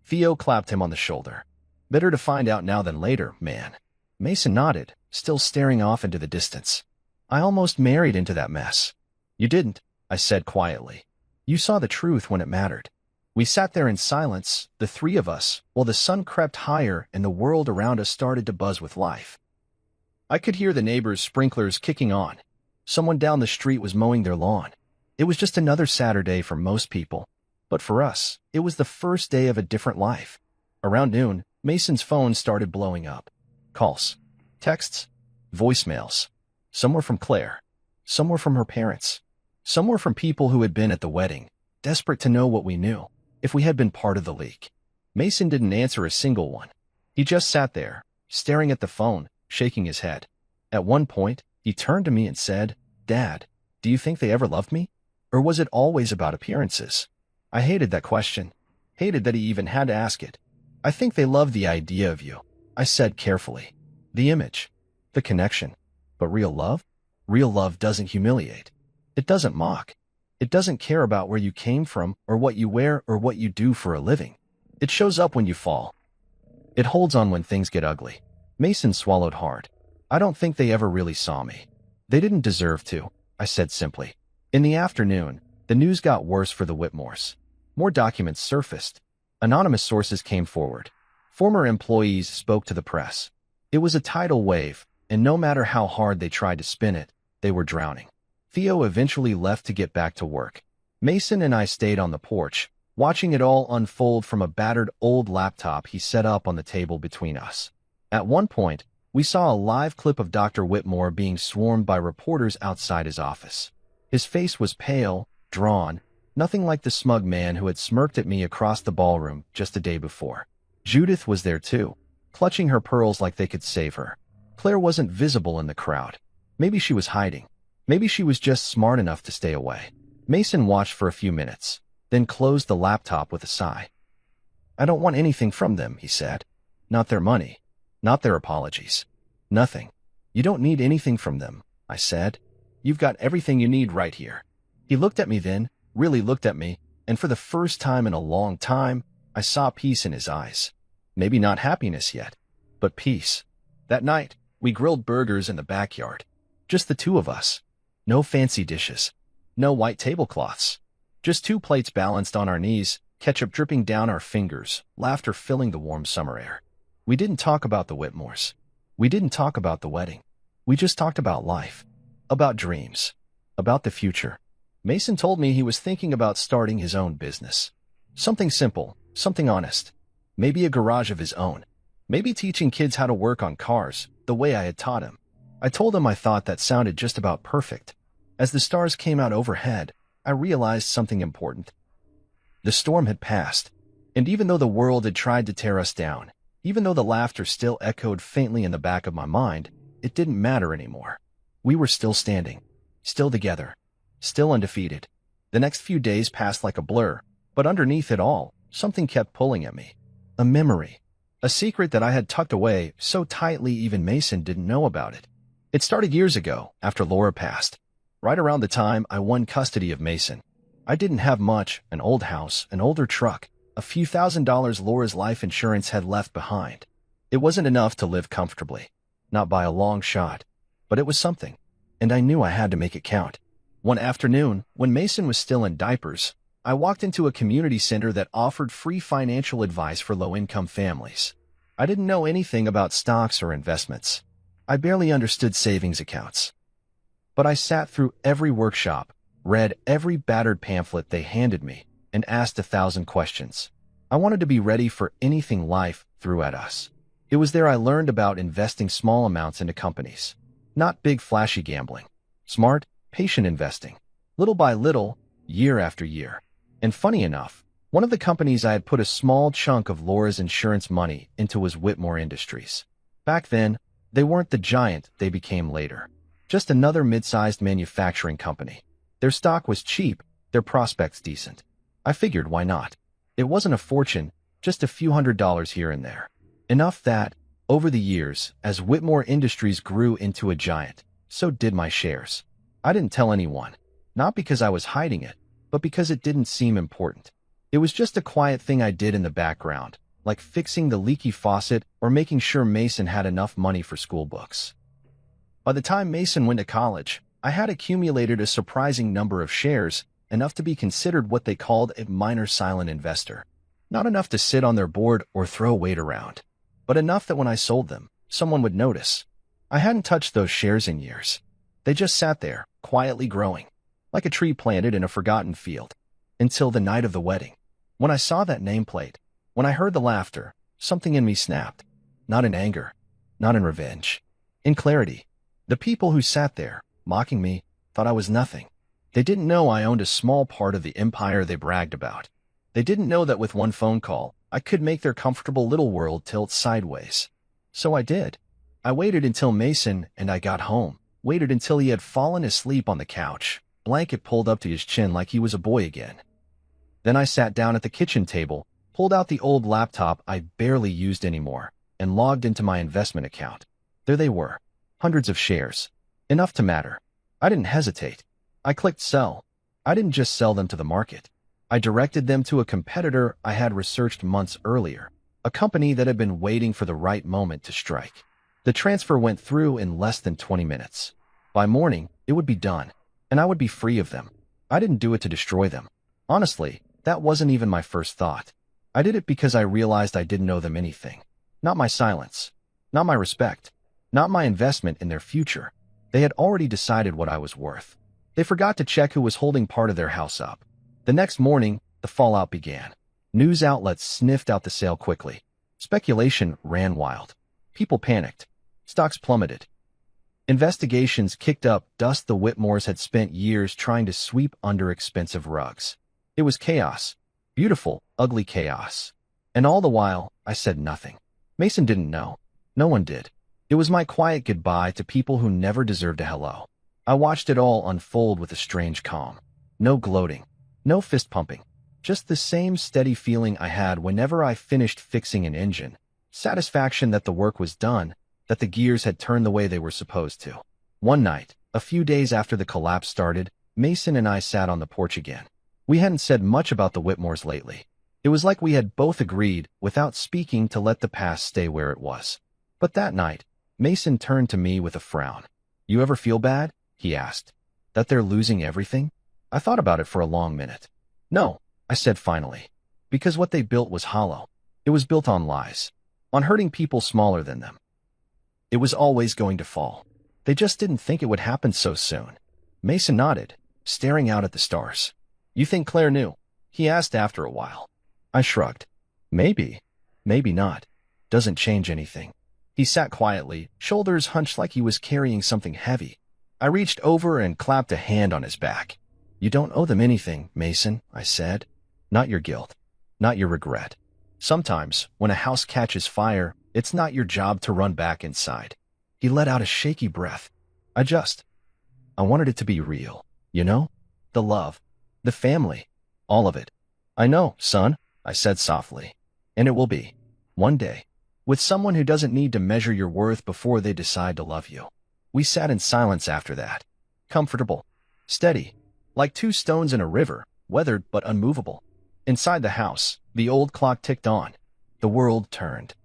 Theo clapped him on the shoulder. Better to find out now than later, man. Mason nodded, still staring off into the distance. I almost married into that mess. You didn't, I said quietly. You saw the truth when it mattered. We sat there in silence, the three of us, while the sun crept higher and the world around us started to buzz with life. I could hear the neighbors' sprinklers kicking on. Someone down the street was mowing their lawn. It was just another Saturday for most people. But for us, it was the first day of a different life. Around noon, Mason's phone started blowing up. Calls, texts, voicemails. Some were from Claire. Some were from her parents. Some were from people who had been at the wedding, desperate to know what we knew, if we had been part of the leak. Mason didn't answer a single one. He just sat there, staring at the phone, shaking his head. At one point, he turned to me and said, "Dad, do you think they ever loved me? Or was it always about appearances?" I hated that question. Hated that he even had to ask it. "I think they love the idea of you," I said carefully. "The image. The connection. But real love? Real love doesn't humiliate. It doesn't mock. It doesn't care about where you came from or what you wear or what you do for a living. It shows up when you fall. It holds on when things get ugly." Mason swallowed hard. "I don't think they ever really saw me. They didn't deserve to," I said simply. In the afternoon, the news got worse for the Whitmores. More documents surfaced. Anonymous sources came forward. Former employees spoke to the press. It was a tidal wave, and no matter how hard they tried to spin it, they were drowning. Theo eventually left to get back to work. Mason and I stayed on the porch, watching it all unfold from a battered old laptop he set up on the table between us. At one point, we saw a live clip of Dr. Whitmore being swarmed by reporters outside his office. His face was pale, drawn, nothing like the smug man who had smirked at me across the ballroom just the day before. Judith was there too, clutching her pearls like they could save her. Claire wasn't visible in the crowd. Maybe she was hiding. Maybe she was just smart enough to stay away. Mason watched for a few minutes, then closed the laptop with a sigh. "I don't want anything from them," he said. "Not their money. Not their apologies. Nothing." "You don't need anything from them," I said. "You've got everything you need right here." He looked at me then, really looked at me, and for the first time in a long time, I saw peace in his eyes. Maybe not happiness yet, but peace. That night, we grilled burgers in the backyard. Just the two of us. No fancy dishes. No white tablecloths. Just two plates balanced on our knees, ketchup dripping down our fingers, laughter filling the warm summer air. We didn't talk about the Whitmores. We didn't talk about the wedding. We just talked about life. About dreams. About the future. Mason told me he was thinking about starting his own business. Something simple, something honest. Maybe a garage of his own. Maybe teaching kids how to work on cars, the way I had taught him. I told him I thought that sounded just about perfect. As the stars came out overhead, I realized something important. The storm had passed, and even though the world had tried to tear us down, even though the laughter still echoed faintly in the back of my mind, it didn't matter anymore. We were still standing, still together, still undefeated. The next few days passed like a blur, but underneath it all, something kept pulling at me. A memory. A secret that I had tucked away so tightly even Mason didn't know about it. It started years ago, after Laura passed. Right around the time I won custody of Mason. I didn't have much, an old house, an older truck, a few $1,000s Laura's life insurance had left behind. It wasn't enough to live comfortably. Not by a long shot. But it was something, and I knew I had to make it count. One afternoon, when Mason was still in diapers, I walked into a community center that offered free financial advice for low-income families. I didn't know anything about stocks or investments. I barely understood savings accounts. But I sat through every workshop, read every battered pamphlet they handed me, and asked 1,000 questions. I wanted to be ready for anything life threw at us. It was there I learned about investing small amounts into companies. Not big flashy gambling. Smart, patient investing. Little by little, year after year. And funny enough, one of the companies I had put a small chunk of Laura's insurance money into was Whitmore Industries. Back then, they weren't the giant they became later. Just another mid-sized manufacturing company. Their stock was cheap, their prospects decent. I figured why not? It wasn't a fortune, just a few $100s here and there. Enough that, over the years, as Whitmore Industries grew into a giant, so did my shares. I didn't tell anyone, not because I was hiding it, but because it didn't seem important. It was just a quiet thing I did in the background, like fixing the leaky faucet or making sure Mason had enough money for school books. By the time Mason went to college, I had accumulated a surprising number of shares, enough to be considered what they called a minor silent investor. Not enough to sit on their board or throw weight around, but enough that when I sold them, someone would notice. I hadn't touched those shares in years. They just sat there, quietly growing, like a tree planted in a forgotten field, until the night of the wedding. When I saw that nameplate, when I heard the laughter, something in me snapped. Not in anger, not in revenge. In clarity. The people who sat there, mocking me, thought I was nothing. They didn't know I owned a small part of the empire they bragged about. They didn't know that with one phone call, I could make their comfortable little world tilt sideways. So I did. I waited until Mason and I got home, waited until he had fallen asleep on the couch, blanket pulled up to his chin like he was a boy again. Then I sat down at the kitchen table, pulled out the old laptop I barely used anymore, and logged into my investment account. There they were, hundreds of shares. Enough to matter. I didn't hesitate. I clicked sell. I didn't just sell them to the market. I directed them to a competitor I had researched months earlier, a company that had been waiting for the right moment to strike. The transfer went through in less than 20 minutes. By morning, it would be done, and I would be free of them. I didn't do it to destroy them. Honestly, that wasn't even my first thought. I did it because I realized I didn't owe them anything. Not my silence. Not my respect. Not my investment in their future. They had already decided what I was worth. They forgot to check who was holding part of their house up. The next morning, the fallout began. News outlets sniffed out the sale quickly. Speculation ran wild. People panicked. Stocks plummeted. Investigations kicked up dust the Whitmores had spent years trying to sweep under expensive rugs. It was chaos. Beautiful, ugly chaos. And all the while, I said nothing. Mason didn't know. No one did. It was my quiet goodbye to people who never deserved a hello. I watched it all unfold with a strange calm. No gloating. No fist pumping. Just the same steady feeling I had whenever I finished fixing an engine. Satisfaction that the work was done, that the gears had turned the way they were supposed to. One night, a few days after the collapse started, Mason and I sat on the porch again. We hadn't said much about the Whitmores lately. It was like we had both agreed, without speaking, to let the past stay where it was. But that night, Mason turned to me with a frown. "You ever feel bad?" he asked. "That they're losing everything?" I thought about it for a long minute. "No," I said finally. "Because what they built was hollow. It was built on lies. On hurting people smaller than them. It was always going to fall. They just didn't think it would happen so soon." Mason nodded, staring out at the stars. "You think Claire knew?" he asked after a while. I shrugged. "Maybe. Maybe not. Doesn't change anything." He sat quietly, shoulders hunched like he was carrying something heavy. I reached over and clapped a hand on his back. "You don't owe them anything, Mason," I said. "Not your guilt. Not your regret. Sometimes, when a house catches fire, it's not your job to run back inside." He let out a shaky breath. I wanted it to be real, you know? The love. The family. All of it. "I know, son," I said softly. "And it will be. One day. With someone who doesn't need to measure your worth before they decide to love you." We sat in silence after that. Comfortable. Steady. Like two stones in a river, weathered but unmovable. Inside the house, the old clock ticked on. The world turned.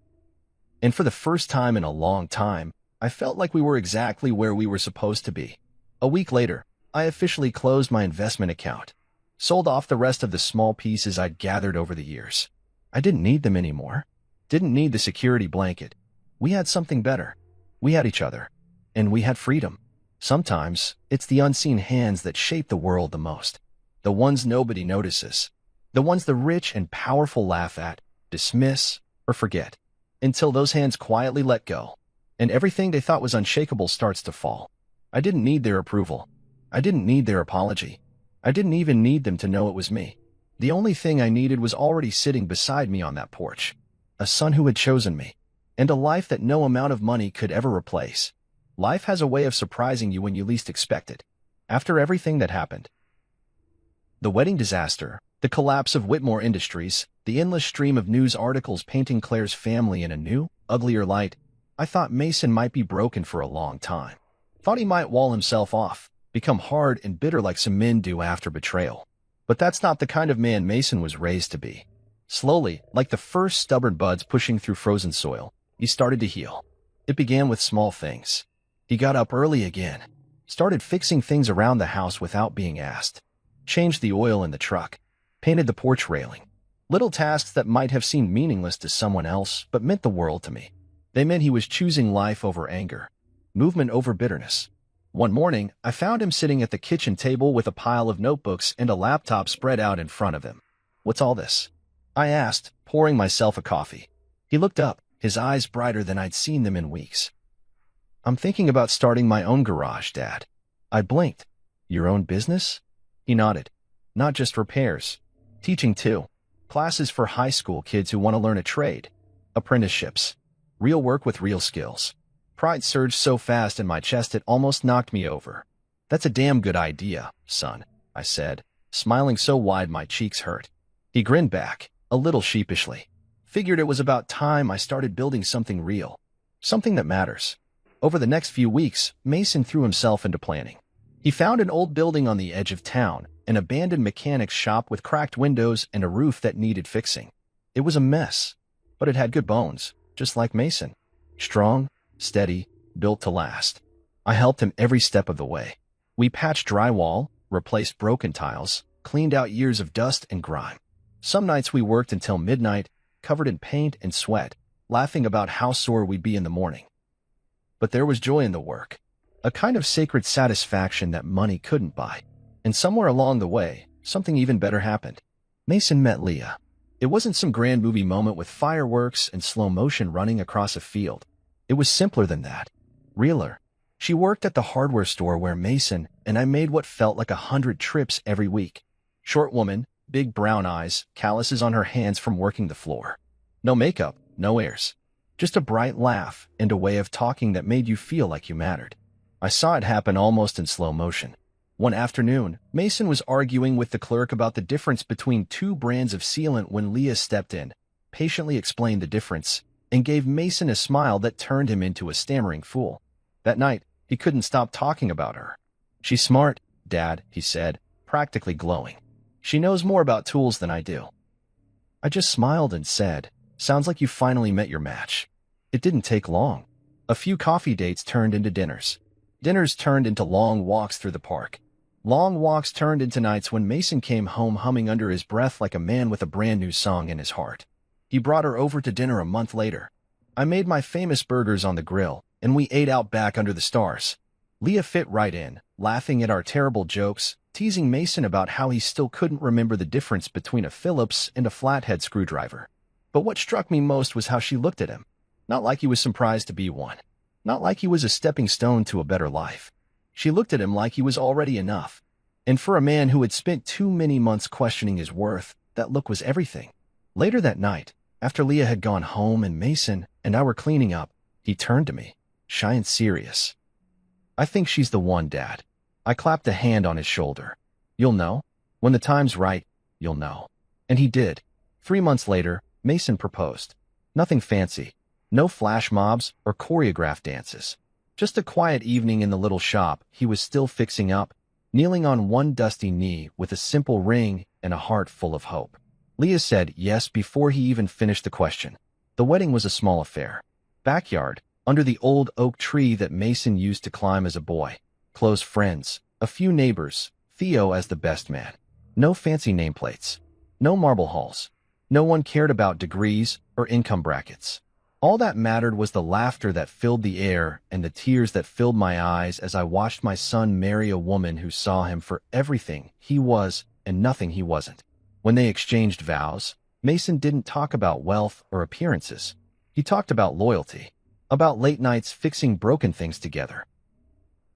And for the first time in a long time, I felt like we were exactly where we were supposed to be. A week later, I officially closed my investment account. Sold off the rest of the small pieces I'd gathered over the years. I didn't need them anymore. Didn't need the security blanket. We had something better. We had each other. And we had freedom. Sometimes, it's the unseen hands that shape the world the most. The ones nobody notices. The ones the rich and powerful laugh at, dismiss, or forget. Until those hands quietly let go. And everything they thought was unshakable starts to fall. I didn't need their approval. I didn't need their apology. I didn't even need them to know it was me. The only thing I needed was already sitting beside me on that porch. A son who had chosen me. And a life that no amount of money could ever replace. Life has a way of surprising you when you least expect it. After everything that happened. The wedding disaster, the collapse of Whitmore Industries, the endless stream of news articles painting Claire's family in a new, uglier light, I thought Mason might be broken for a long time. Thought he might wall himself off, become hard and bitter like some men do after betrayal. But that's not the kind of man Mason was raised to be. Slowly, like the first stubborn buds pushing through frozen soil, he started to heal. It began with small things. He got up early again, started fixing things around the house without being asked, changed the oil in the truck, painted the porch railing. Little tasks that might have seemed meaningless to someone else but meant the world to me. They meant he was choosing life over anger, movement over bitterness. One morning, I found him sitting at the kitchen table with a pile of notebooks and a laptop spread out in front of him. "What's all this?" I asked, pouring myself a coffee. He looked up, his eyes brighter than I'd seen them in weeks. I'm thinking about starting my own garage, Dad. I blinked. Your own business? He nodded. Not just repairs. Teaching too. Classes for high school kids who want to learn a trade. Apprenticeships. Real work with real skills. Pride surged so fast in my chest it almost knocked me over. That's a damn good idea, son, I said, smiling so wide my cheeks hurt. He grinned back, a little sheepishly. Figured it was about time I started building something real. Something that matters. Over the next few weeks, Mason threw himself into planning. He found an old building on the edge of town, an abandoned mechanic's shop with cracked windows and a roof that needed fixing. It was a mess, but it had good bones, just like Mason. Strong, steady, built to last. I helped him every step of the way. We patched drywall, replaced broken tiles, cleaned out years of dust and grime. Some nights we worked until midnight, covered in paint and sweat, laughing about how sore we'd be in the morning. But there was joy in the work, a kind of sacred satisfaction that money couldn't buy. And somewhere along the way, something even better happened. Mason met Leah. It wasn't some grand movie moment with fireworks and slow motion running across a field. It was simpler than that. Realer. She worked at the hardware store where Mason and I made what felt like 100 trips every week. Short woman, big brown eyes, calluses on her hands from working the floor. No makeup, no airs. Just a bright laugh and a way of talking that made you feel like you mattered. I saw it happen almost in slow motion. One afternoon, Mason was arguing with the clerk about the difference between two brands of sealant when Leah stepped in, patiently explained the difference, and gave Mason a smile that turned him into a stammering fool. That night, he couldn't stop talking about her. She's smart, Dad, he said, practically glowing. She knows more about tools than I do. I just smiled and said, sounds like you finally met your match. It didn't take long. A few coffee dates turned into dinners. Dinners turned into long walks through the park. Long walks turned into nights when Mason came home humming under his breath like a man with a brand new song in his heart. He brought her over to dinner a month later. I made my famous burgers on the grill, and we ate out back under the stars. Leah fit right in, laughing at our terrible jokes, teasing Mason about how he still couldn't remember the difference between a Phillips and a flathead screwdriver. But what struck me most was how she looked at him. Not like he was surprised to be one. Not like he was a stepping stone to a better life. She looked at him like he was already enough. And for a man who had spent too many months questioning his worth, that look was everything. Later that night, after Leah had gone home and Mason and I were cleaning up, he turned to me, shy and serious. I think she's the one, Dad. I clapped a hand on his shoulder. You'll know. When the time's right, you'll know. And he did. 3 months later, Mason proposed. Nothing fancy. No flash mobs or choreographed dances. Just a quiet evening in the little shop he was still fixing up, kneeling on one dusty knee with a simple ring and a heart full of hope. Leah said yes before he even finished the question. The wedding was a small affair. Backyard, under the old oak tree that Mason used to climb as a boy. Close friends, a few neighbors, Theo as the best man. No fancy nameplates. No marble halls. No one cared about degrees or income brackets. All that mattered was the laughter that filled the air and the tears that filled my eyes as I watched my son marry a woman who saw him for everything he was and nothing he wasn't. When they exchanged vows, Mason didn't talk about wealth or appearances. He talked about loyalty, about late nights fixing broken things together,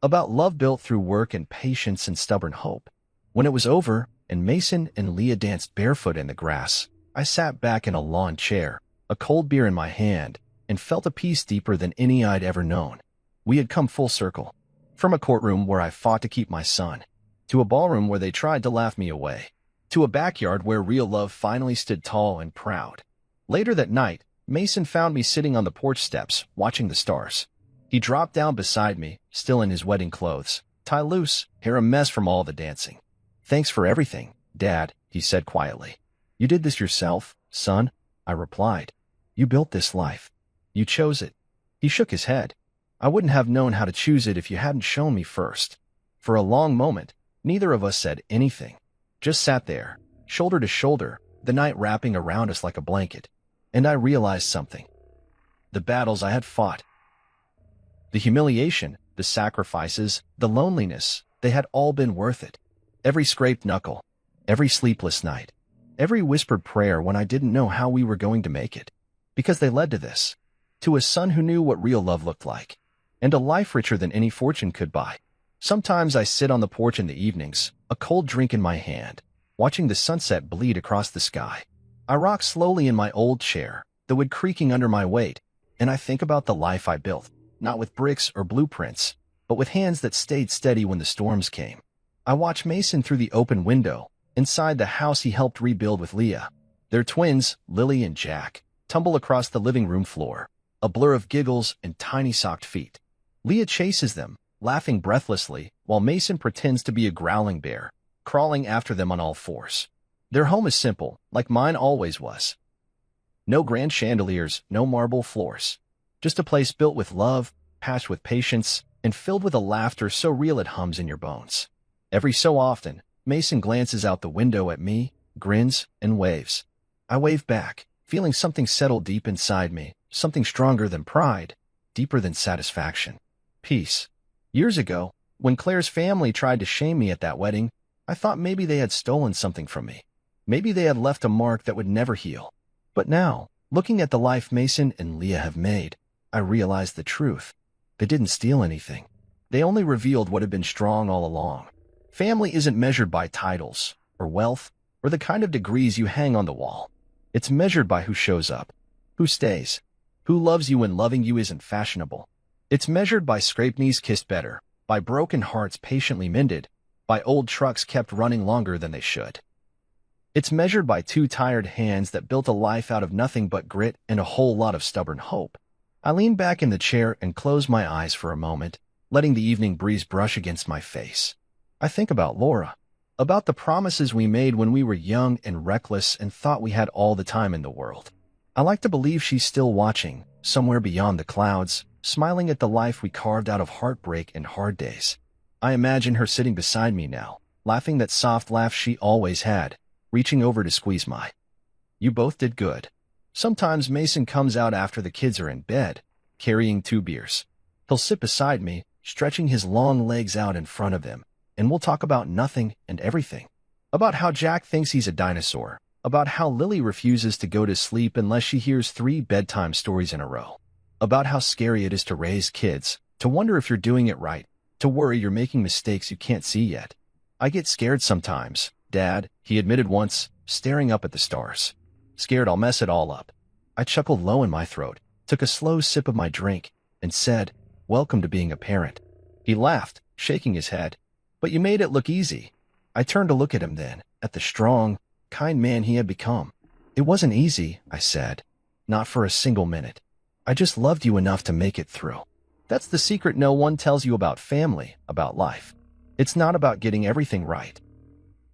about love built through work and patience and stubborn hope. When it was over and Mason and Leah danced barefoot in the grass, I sat back in a lawn chair, a cold beer in my hand, and felt a peace deeper than any I'd ever known. We had come full circle, from a courtroom where I fought to keep my son, to a ballroom where they tried to laugh me away, to a backyard where real love finally stood tall and proud. Later that night, Mason found me sitting on the porch steps, watching the stars. He dropped down beside me, still in his wedding clothes, tie loose, hair a mess from all the dancing. Thanks for everything, Dad, he said quietly. You did this yourself, son, I replied. You built this life. You chose it. He shook his head. I wouldn't have known how to choose it if you hadn't shown me first. For a long moment, neither of us said anything. Just sat there, shoulder to shoulder, the night wrapping around us like a blanket. And I realized something. The battles I had fought, the humiliation, the sacrifices, the loneliness, they had all been worth it. Every scraped knuckle, every sleepless night, every whispered prayer when I didn't know how we were going to make it. Because they led to this, to a son who knew what real love looked like. and a life richer than any fortune could buy. Sometimes I sit on the porch in the evenings, a cold drink in my hand, watching the sunset bleed across the sky. I rock slowly in my old chair, the wood creaking under my weight, and I think about the life I built, not with bricks or blueprints, but with hands that stayed steady when the storms came. I watch Mason through the open window, inside the house he helped rebuild with Leah. Their twins, Lily and Jack, tumble across the living room floor, a blur of giggles and tiny socked feet. Leah chases them, laughing breathlessly, while Mason pretends to be a growling bear, crawling after them on all fours. Their home is simple, like mine always was. No grand chandeliers, no marble floors. Just a place built with love, patched with patience, and filled with a laughter so real it hums in your bones. Every so often, Mason glances out the window at me, grins, and waves. I wave back, feeling something settle deep inside me, something stronger than pride, deeper than satisfaction. Peace. Years ago, when Claire's family tried to shame me at that wedding, I thought maybe they had stolen something from me. Maybe they had left a mark that would never heal. But now, looking at the life Mason and Leah have made, I realize the truth. They didn't steal anything. They only revealed what had been strong all along. Family isn't measured by titles, or wealth, or the kind of degrees you hang on the wall. It's measured by who shows up, who stays, who loves you when loving you isn't fashionable. It's measured by scraped knees kissed better, by broken hearts patiently mended, by old trucks kept running longer than they should. It's measured by two tired hands that built a life out of nothing but grit and a whole lot of stubborn hope. I lean back in the chair and close my eyes for a moment, letting the evening breeze brush against my face. I think about Laura, about the promises we made when we were young and reckless and thought we had all the time in the world. I like to believe she's still watching, somewhere beyond the clouds, smiling at the life we carved out of heartbreak and hard days. I imagine her sitting beside me now, laughing that soft laugh she always had, reaching over to squeeze my. You both did good. Sometimes Mason comes out after the kids are in bed, carrying 2 beers. He'll sit beside me, stretching his long legs out in front of him, and we'll talk about nothing and everything. About how Jack thinks he's a dinosaur, about how Lily refuses to go to sleep unless she hears 3 bedtime stories in a row, about how scary it is to raise kids, to wonder if you're doing it right, to worry you're making mistakes you can't see yet. I get scared sometimes, Dad, he admitted once, staring up at the stars. Scared I'll mess it all up. I chuckled low in my throat, took a slow sip of my drink, and said, "Welcome to being a parent." He laughed, shaking his head. "But you made it look easy." I turned to look at him then, at the strong, kind man he had become. "It wasn't easy," I said. "Not for a single minute. I just loved you enough to make it through." That's the secret no one tells you about family, about life. It's not about getting everything right.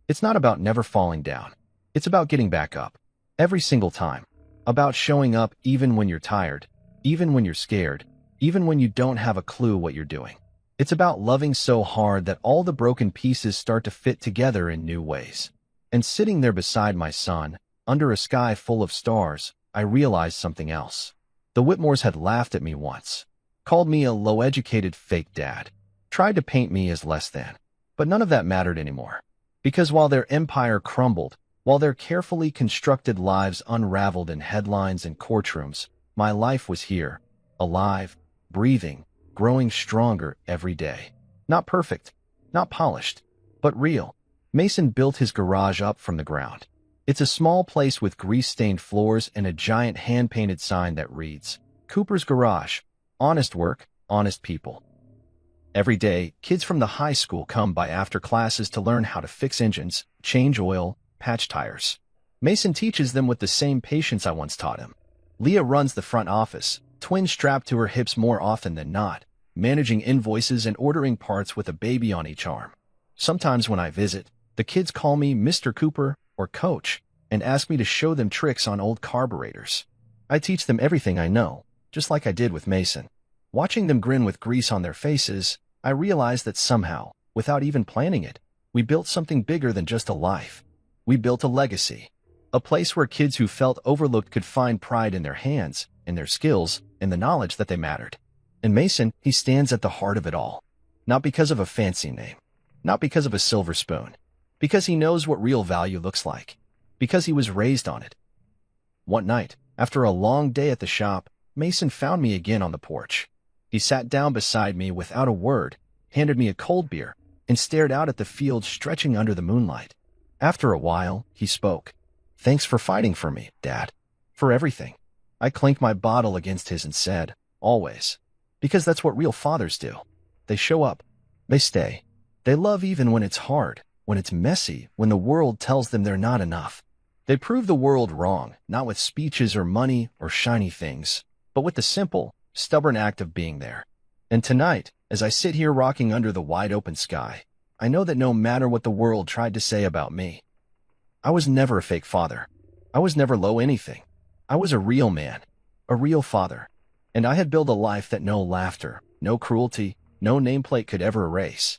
It's not about never falling down. It's about getting back up. Every single time. About showing up even when you're tired, even when you're scared, even when you don't have a clue what you're doing. It's about loving so hard that all the broken pieces start to fit together in new ways. And sitting there beside my son, under a sky full of stars, I realized something else. The Whitmores had laughed at me once, called me a low-educated fake dad, tried to paint me as less than. But none of that mattered anymore. Because while their empire crumbled, while their carefully constructed lives unraveled in headlines and courtrooms, my life was here, alive, breathing, growing stronger every day. Not perfect, not polished, but real. Mason built his garage up from the ground. It's a small place with grease-stained floors and a giant hand-painted sign that reads, "Cooper's Garage. Honest work, honest people." Every day, kids from the high school come by after classes to learn how to fix engines, change oil, patch tires. Mason teaches them with the same patience I once taught him. Leah runs the front office, twins strapped to her hips more often than not, managing invoices and ordering parts with a baby on each arm. Sometimes when I visit, the kids call me Mr. Cooper or Coach and ask me to show them tricks on old carburetors. I teach them everything I know, just like I did with Mason. Watching them grin with grease on their faces, I realized that somehow, without even planning it, we built something bigger than just a life. We built a legacy, a place where kids who felt overlooked could find pride in their hands, in their skills, in the knowledge that they mattered. And Mason, he stands at the heart of it all. Not because of a fancy name, not because of a silver spoon, because he knows what real value looks like, because he was raised on it. One night, after a long day at the shop, Mason found me again on the porch. He sat down beside me without a word, handed me a cold beer, and stared out at the field stretching under the moonlight. After a while, he spoke. "Thanks for fighting for me, Dad. For everything." I clinked my bottle against his and said, "Always." Because that's what real fathers do. They show up. They stay. They love even when it's hard, when it's messy, when the world tells them they're not enough. They prove the world wrong, not with speeches or money or shiny things, but with the simple, stubborn act of being there. And tonight, as I sit here rocking under the wide-open sky, I know that no matter what the world tried to say about me, I was never a fake father. I was never low anything. I was a real man, a real father, and I had built a life that no laughter, no cruelty, no nameplate could ever erase.